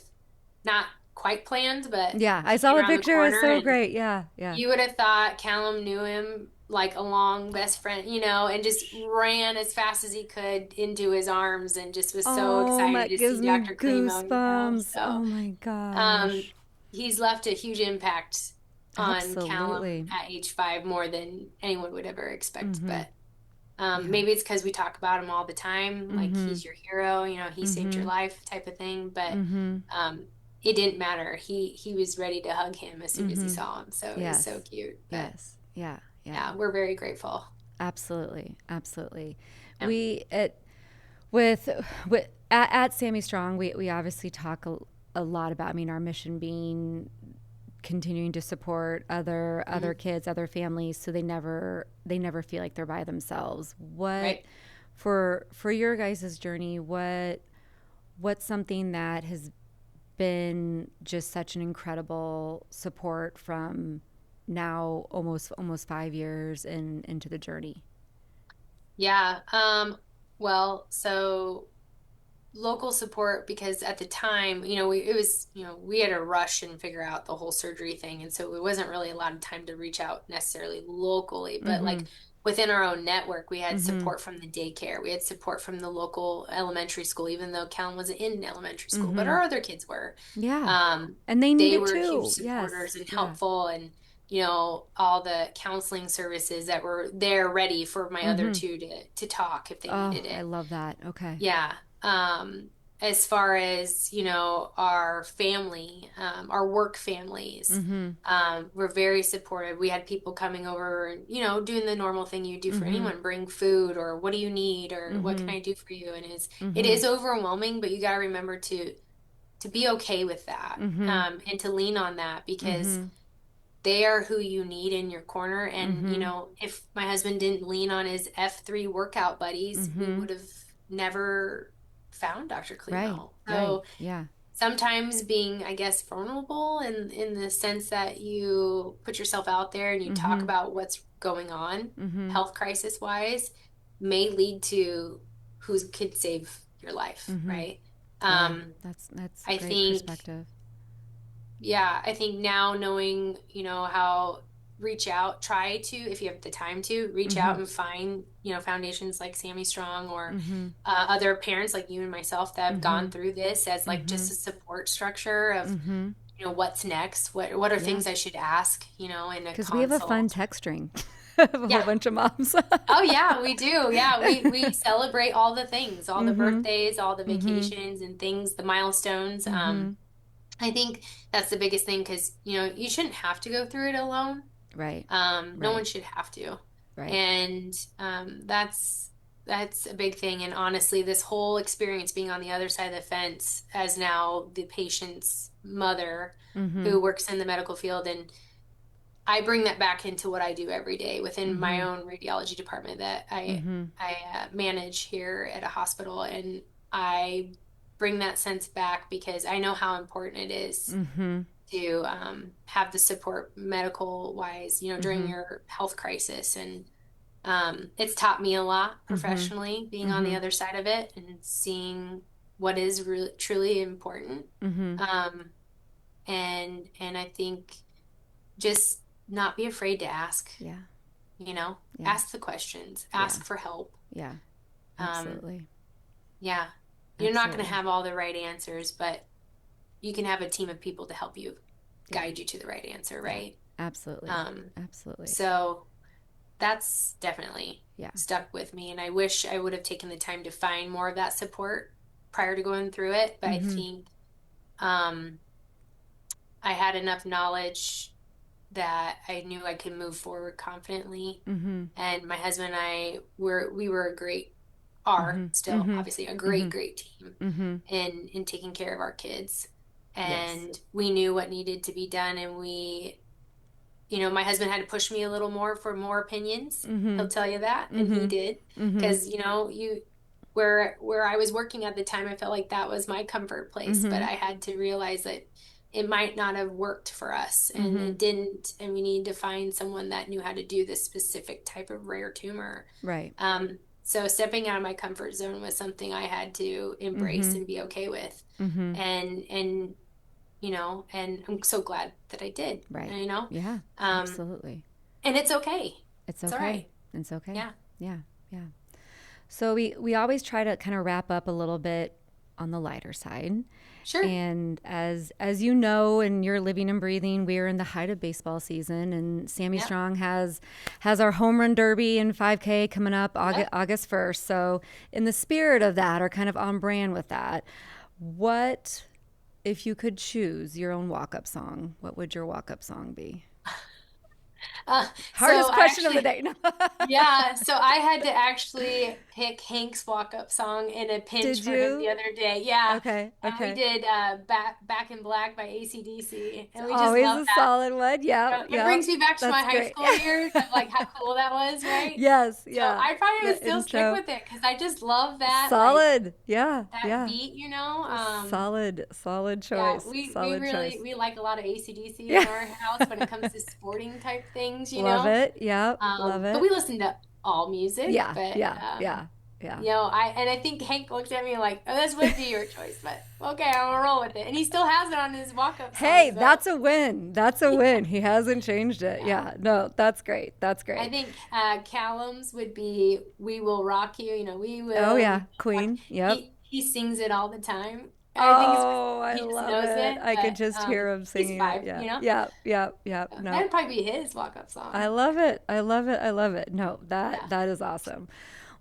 [SPEAKER 2] not quite planned, but
[SPEAKER 1] Yeah. I
[SPEAKER 2] he
[SPEAKER 1] saw
[SPEAKER 2] came
[SPEAKER 1] the
[SPEAKER 2] around the
[SPEAKER 1] picture. It's
[SPEAKER 2] corner
[SPEAKER 1] so
[SPEAKER 2] and
[SPEAKER 1] great. Yeah. Yeah.
[SPEAKER 2] you would have thought Callum knew him like a long best friend, and just ran as fast as he could into his arms and just was so
[SPEAKER 1] Oh,
[SPEAKER 2] excited
[SPEAKER 1] that
[SPEAKER 2] to see
[SPEAKER 1] gives me
[SPEAKER 2] Dr. Klimo.
[SPEAKER 1] goosebumps.
[SPEAKER 2] So
[SPEAKER 1] Oh my
[SPEAKER 2] um,
[SPEAKER 1] gosh.
[SPEAKER 2] he's left a huge impact on Callum
[SPEAKER 1] Absolutely.
[SPEAKER 2] at age 5 more than anyone would ever expect.
[SPEAKER 1] Mm-hmm.
[SPEAKER 2] But
[SPEAKER 1] Yeah.
[SPEAKER 2] maybe it's because we talk about him all the time, like
[SPEAKER 1] Mm-hmm.
[SPEAKER 2] he's your hero, he saved your
[SPEAKER 1] Mm-hmm.
[SPEAKER 2] life type of thing. But
[SPEAKER 1] Mm-hmm.
[SPEAKER 2] it didn't matter. He was ready to hug him as soon as he
[SPEAKER 1] Mm-hmm.
[SPEAKER 2] saw him. So it was so
[SPEAKER 1] Yes.
[SPEAKER 2] cute. But
[SPEAKER 1] Yes. Yeah. Yeah.
[SPEAKER 2] yeah, we're very grateful.
[SPEAKER 1] Absolutely. Absolutely.
[SPEAKER 2] Yeah.
[SPEAKER 1] We at with at Sammy Strong, we obviously talk a lot about, I mean, our mission being continuing to support other
[SPEAKER 2] Mhm.
[SPEAKER 1] kids, other families, so they never feel like they're by themselves. What
[SPEAKER 2] Right.
[SPEAKER 1] for your guys' journey, what's something that has been just such an incredible support from now almost 5 years into the journey?
[SPEAKER 2] Yeah. Well, so local support because at the time, we had to rush and figure out the whole surgery thing, and so it wasn't really a lot of time to reach out necessarily locally, but
[SPEAKER 1] Mm-hmm.
[SPEAKER 2] like within our own network, we had
[SPEAKER 1] Mm-hmm.
[SPEAKER 2] support from the daycare, we had support from the local elementary school, even though Callum wasn't in elementary school, but
[SPEAKER 1] Mm-hmm.
[SPEAKER 2] our other kids were.
[SPEAKER 1] Yeah.
[SPEAKER 2] Um,
[SPEAKER 1] And they need
[SPEAKER 2] they
[SPEAKER 1] it
[SPEAKER 2] were huge
[SPEAKER 1] too. Yes.
[SPEAKER 2] supporters and
[SPEAKER 1] Yeah.
[SPEAKER 2] helpful, and all the counseling services that were there ready for my other
[SPEAKER 1] Mm-hmm.
[SPEAKER 2] two to talk if they
[SPEAKER 1] Oh,
[SPEAKER 2] needed
[SPEAKER 1] I
[SPEAKER 2] it.
[SPEAKER 1] love that. Okay.
[SPEAKER 2] Yeah. As far as, our family, our work families,
[SPEAKER 1] Mm-hmm.
[SPEAKER 2] we're very supportive. We had people coming over and, doing the normal thing you do for
[SPEAKER 1] Mm-hmm.
[SPEAKER 2] anyone, bring food or what do you need or what
[SPEAKER 1] Mm-hmm.
[SPEAKER 2] can I do for you? And it
[SPEAKER 1] Mm-hmm.
[SPEAKER 2] is overwhelming, but you got to remember to be okay with that,
[SPEAKER 1] Mm-hmm.
[SPEAKER 2] and to lean on that because
[SPEAKER 1] Mm-hmm.
[SPEAKER 2] they are who you need in your corner. And,
[SPEAKER 1] Mm-hmm.
[SPEAKER 2] if my husband didn't lean on his F3 workout buddies, we
[SPEAKER 1] Mm-hmm.
[SPEAKER 2] would have never found Dr.
[SPEAKER 1] Right.
[SPEAKER 2] Klimo.
[SPEAKER 1] Right.
[SPEAKER 2] So
[SPEAKER 1] Yeah.
[SPEAKER 2] sometimes being, I guess, vulnerable in the sense that you put yourself out there and you talk
[SPEAKER 1] Mm-hmm.
[SPEAKER 2] about what's going on,
[SPEAKER 1] Mm-hmm.
[SPEAKER 2] health crisis wise, may lead to who could save your life,
[SPEAKER 1] Mm-hmm.
[SPEAKER 2] right?
[SPEAKER 1] Yeah.
[SPEAKER 2] Um,
[SPEAKER 1] That's
[SPEAKER 2] I
[SPEAKER 1] great
[SPEAKER 2] think
[SPEAKER 1] perspective.
[SPEAKER 2] yeah, I think now knowing, how reach out, try to, if you have the time to, reach
[SPEAKER 1] Mm-hmm.
[SPEAKER 2] out and find, foundations like SammyStrong or
[SPEAKER 1] Mm-hmm.
[SPEAKER 2] other parents like you and myself that have
[SPEAKER 1] Mm-hmm.
[SPEAKER 2] gone through this as like
[SPEAKER 1] Mm-hmm.
[SPEAKER 2] just a support structure of,
[SPEAKER 1] Mm-hmm.
[SPEAKER 2] what's next, what are
[SPEAKER 1] Yeah.
[SPEAKER 2] things I should ask, in a
[SPEAKER 1] Because we have a fun
[SPEAKER 2] consult.
[SPEAKER 1] text string of a whole
[SPEAKER 2] Yeah.
[SPEAKER 1] bunch of moms.
[SPEAKER 2] Oh yeah, we do. Yeah, we celebrate all the things, all the
[SPEAKER 1] Mm-hmm.
[SPEAKER 2] birthdays, all the
[SPEAKER 1] Mm-hmm.
[SPEAKER 2] vacations and things, the milestones.
[SPEAKER 1] Mm-hmm.
[SPEAKER 2] I think that's the biggest thing because, you shouldn't have to go through it alone.
[SPEAKER 1] Right.
[SPEAKER 2] No one
[SPEAKER 1] Right.
[SPEAKER 2] should have to.
[SPEAKER 1] Right.
[SPEAKER 2] And that's a big thing. And honestly, this whole experience being on the other side of the fence as now the patient's mother
[SPEAKER 1] Mm-hmm.
[SPEAKER 2] who works in the medical field, and I bring that back into what I do every day within my
[SPEAKER 1] Mm-hmm.
[SPEAKER 2] own radiology department that I
[SPEAKER 1] Mm-hmm.
[SPEAKER 2] I manage here at a hospital, and I bring that sense back because I know how important it is
[SPEAKER 1] Mm-hmm.
[SPEAKER 2] to have the support medical wise, during
[SPEAKER 1] Mm-hmm.
[SPEAKER 2] your health crisis. And it's taught me a lot
[SPEAKER 1] Mm-hmm.
[SPEAKER 2] professionally being on the
[SPEAKER 1] Mm-hmm.
[SPEAKER 2] other side of it and seeing what is really truly important.
[SPEAKER 1] Mm-hmm.
[SPEAKER 2] Um, and I think just not be afraid to ask,
[SPEAKER 1] Yeah. Yeah.
[SPEAKER 2] ask the questions,
[SPEAKER 1] Yeah.
[SPEAKER 2] ask for help.
[SPEAKER 1] Yeah.
[SPEAKER 2] Um,
[SPEAKER 1] Absolutely.
[SPEAKER 2] yeah, you're not going to
[SPEAKER 1] Absolutely.
[SPEAKER 2] have all the right answers, but you can have a team of people to help you
[SPEAKER 1] Yeah.
[SPEAKER 2] guide you to the right answer,
[SPEAKER 1] Yeah.
[SPEAKER 2] right?
[SPEAKER 1] Absolutely.
[SPEAKER 2] Um,
[SPEAKER 1] Absolutely.
[SPEAKER 2] so that's definitely
[SPEAKER 1] Yeah.
[SPEAKER 2] stuck with me. And I wish I would have taken the time to find more of that support prior to going through it. But I
[SPEAKER 1] Mm-hmm.
[SPEAKER 2] think um, I had enough knowledge that I knew I could move forward confidently.
[SPEAKER 1] Mm-hmm.
[SPEAKER 2] And my husband and we were a great, are
[SPEAKER 1] Mm-hmm.
[SPEAKER 2] still
[SPEAKER 1] Mm-hmm.
[SPEAKER 2] obviously a
[SPEAKER 1] Mm-hmm.
[SPEAKER 2] great, great team
[SPEAKER 1] Mm-hmm.
[SPEAKER 2] in taking care of our kids.
[SPEAKER 1] Yes.
[SPEAKER 2] And we knew what needed to be done, and my husband had to push me a little more for more opinions.
[SPEAKER 1] Mm-hmm.
[SPEAKER 2] He'll tell you that, and he
[SPEAKER 1] Mm-hmm.
[SPEAKER 2] did,
[SPEAKER 1] Mm-hmm.
[SPEAKER 2] because you where I was working at the time, I felt like that was my comfort place, but
[SPEAKER 1] Mm-hmm.
[SPEAKER 2] I had to realize that it might not have worked for us, and
[SPEAKER 1] Mm-hmm.
[SPEAKER 2] it didn't, and we needed to find someone that knew how to do this specific type of rare tumor.
[SPEAKER 1] Right.
[SPEAKER 2] So stepping out of my comfort zone was something I had to embrace
[SPEAKER 1] Mm-hmm.
[SPEAKER 2] and be okay with,
[SPEAKER 1] Mm-hmm.
[SPEAKER 2] and I'm so glad that I did,
[SPEAKER 1] Right.
[SPEAKER 2] you know.
[SPEAKER 1] Yeah.
[SPEAKER 2] Um,
[SPEAKER 1] Absolutely.
[SPEAKER 2] and it's okay.
[SPEAKER 1] It's
[SPEAKER 2] It's all
[SPEAKER 1] okay.
[SPEAKER 2] right.
[SPEAKER 1] It's okay.
[SPEAKER 2] Yeah.
[SPEAKER 1] Yeah. Yeah. So we always try to kind of wrap up a little bit on the lighter side.
[SPEAKER 2] Sure.
[SPEAKER 1] And as you know, and you're living and breathing, we're in the height of baseball season, and Sammy
[SPEAKER 2] Yep.
[SPEAKER 1] Strong has our home run derby and 5K coming up
[SPEAKER 2] Yep.
[SPEAKER 1] August 1st. So in the spirit of that, or kind of on brand with that, what if you could choose your own walk-up song? What would your walk-up song be?
[SPEAKER 2] So
[SPEAKER 1] Hardest
[SPEAKER 2] I
[SPEAKER 1] question of the
[SPEAKER 2] actually,
[SPEAKER 1] day.
[SPEAKER 2] yeah, so I had to actually pick Hank's walk-up song in a pinch
[SPEAKER 1] Did
[SPEAKER 2] for him the
[SPEAKER 1] you?
[SPEAKER 2] other day. Yeah.
[SPEAKER 1] Okay.
[SPEAKER 2] And we
[SPEAKER 1] Okay.
[SPEAKER 2] did Back in Black by AC/DC.
[SPEAKER 1] It's
[SPEAKER 2] And we just
[SPEAKER 1] always
[SPEAKER 2] love
[SPEAKER 1] a
[SPEAKER 2] that.
[SPEAKER 1] solid one. Yeah.
[SPEAKER 2] It
[SPEAKER 1] Yeah.
[SPEAKER 2] brings me back to my
[SPEAKER 1] That's
[SPEAKER 2] high
[SPEAKER 1] great.
[SPEAKER 2] school years of like how cool that was, right?
[SPEAKER 1] Yes.
[SPEAKER 2] So
[SPEAKER 1] Yeah.
[SPEAKER 2] I probably would
[SPEAKER 1] The
[SPEAKER 2] still stick
[SPEAKER 1] intro.
[SPEAKER 2] with it because I just love that, like
[SPEAKER 1] Solid. Yeah.
[SPEAKER 2] that
[SPEAKER 1] Yeah.
[SPEAKER 2] beat.
[SPEAKER 1] Solid. Solid
[SPEAKER 2] Yeah,
[SPEAKER 1] choice.
[SPEAKER 2] we
[SPEAKER 1] Solid choice.
[SPEAKER 2] really we like a lot of AC/DC in
[SPEAKER 1] Yeah.
[SPEAKER 2] our house when it comes to sporting type things.
[SPEAKER 1] Love it. Yeah. Love
[SPEAKER 2] But
[SPEAKER 1] it.
[SPEAKER 2] we listen to all music,
[SPEAKER 1] Yeah.
[SPEAKER 2] but
[SPEAKER 1] Yeah. Yeah. Yeah.
[SPEAKER 2] I think Hank looked at me like, oh, this would be your choice, but okay, I'm gonna roll with it. And he still has it on his walk-up
[SPEAKER 1] Hey,
[SPEAKER 2] songs though.
[SPEAKER 1] that's a win. That's a win. He hasn't changed it.
[SPEAKER 2] Yeah.
[SPEAKER 1] Yeah. No, that's great. That's
[SPEAKER 2] I
[SPEAKER 1] great.
[SPEAKER 2] think Callum's would be "We Will Rock You."
[SPEAKER 1] Oh
[SPEAKER 2] We
[SPEAKER 1] yeah.
[SPEAKER 2] will rock.
[SPEAKER 1] Queen. Yep.
[SPEAKER 2] He sings it all the time. I think it's because
[SPEAKER 1] Oh, I
[SPEAKER 2] he just
[SPEAKER 1] love
[SPEAKER 2] knows
[SPEAKER 1] it.
[SPEAKER 2] it,
[SPEAKER 1] I could
[SPEAKER 2] but
[SPEAKER 1] just hear him
[SPEAKER 2] he's
[SPEAKER 1] singing it.
[SPEAKER 2] five.
[SPEAKER 1] Yeah. Yeah. Yeah. Yeah.
[SPEAKER 2] So
[SPEAKER 1] No.
[SPEAKER 2] that'd probably be his walk-up
[SPEAKER 1] I
[SPEAKER 2] song.
[SPEAKER 1] love it. I love it. I love it. No,
[SPEAKER 2] Yeah.
[SPEAKER 1] that is awesome.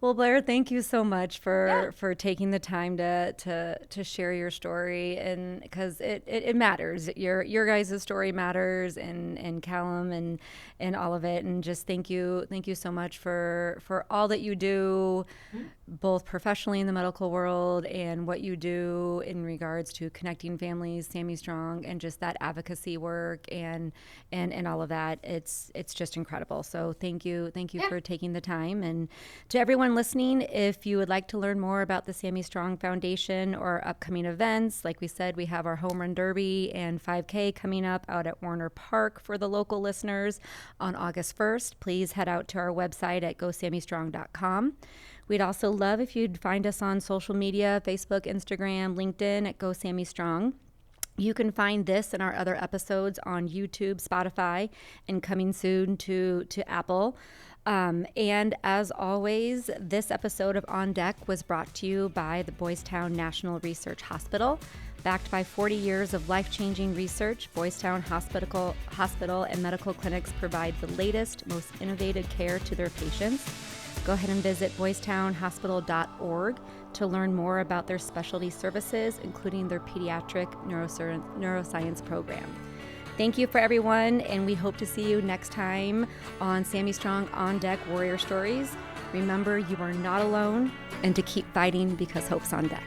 [SPEAKER 1] Well, Blair, thank you so much
[SPEAKER 2] Yeah.
[SPEAKER 1] for taking the time to share your story, and because it matters. Your guys' story matters, and Callum and all of it. And just thank you so much for all that you do,
[SPEAKER 2] Mhm.
[SPEAKER 1] both professionally in the medical world and what you do in regards to connecting families, Sammy Strong, and just that advocacy work and all of that. It's just incredible. So thank you
[SPEAKER 2] Yeah.
[SPEAKER 1] for taking the time. And to everyone listening, if you would like to learn more about the Sammy Strong Foundation or upcoming events, like we said, we have our Home Run Derby and 5K coming up out at Warner Park for the local listeners on August 1st. Please head out to our website at gosammystrong.com. We'd also love if you'd find us on social media, Facebook, Instagram, LinkedIn at Go Sammy Strong. You can find this and our other episodes on YouTube, Spotify, and coming soon to Apple. And as always, this episode of On Deck was brought to you by the Boys Town National Research Hospital. Backed by 40 years of life-changing research, Boys Town Hospital and medical clinics provide the latest, most innovative care to their patients. Go ahead and visit boystownhospital.org to learn more about their specialty services, including their pediatric neuroscience program. Thank you for everyone, and we hope to see you next time on Sammy Strong On Deck Warrior Stories. Remember, you are not alone, and to keep fighting because hope's on deck.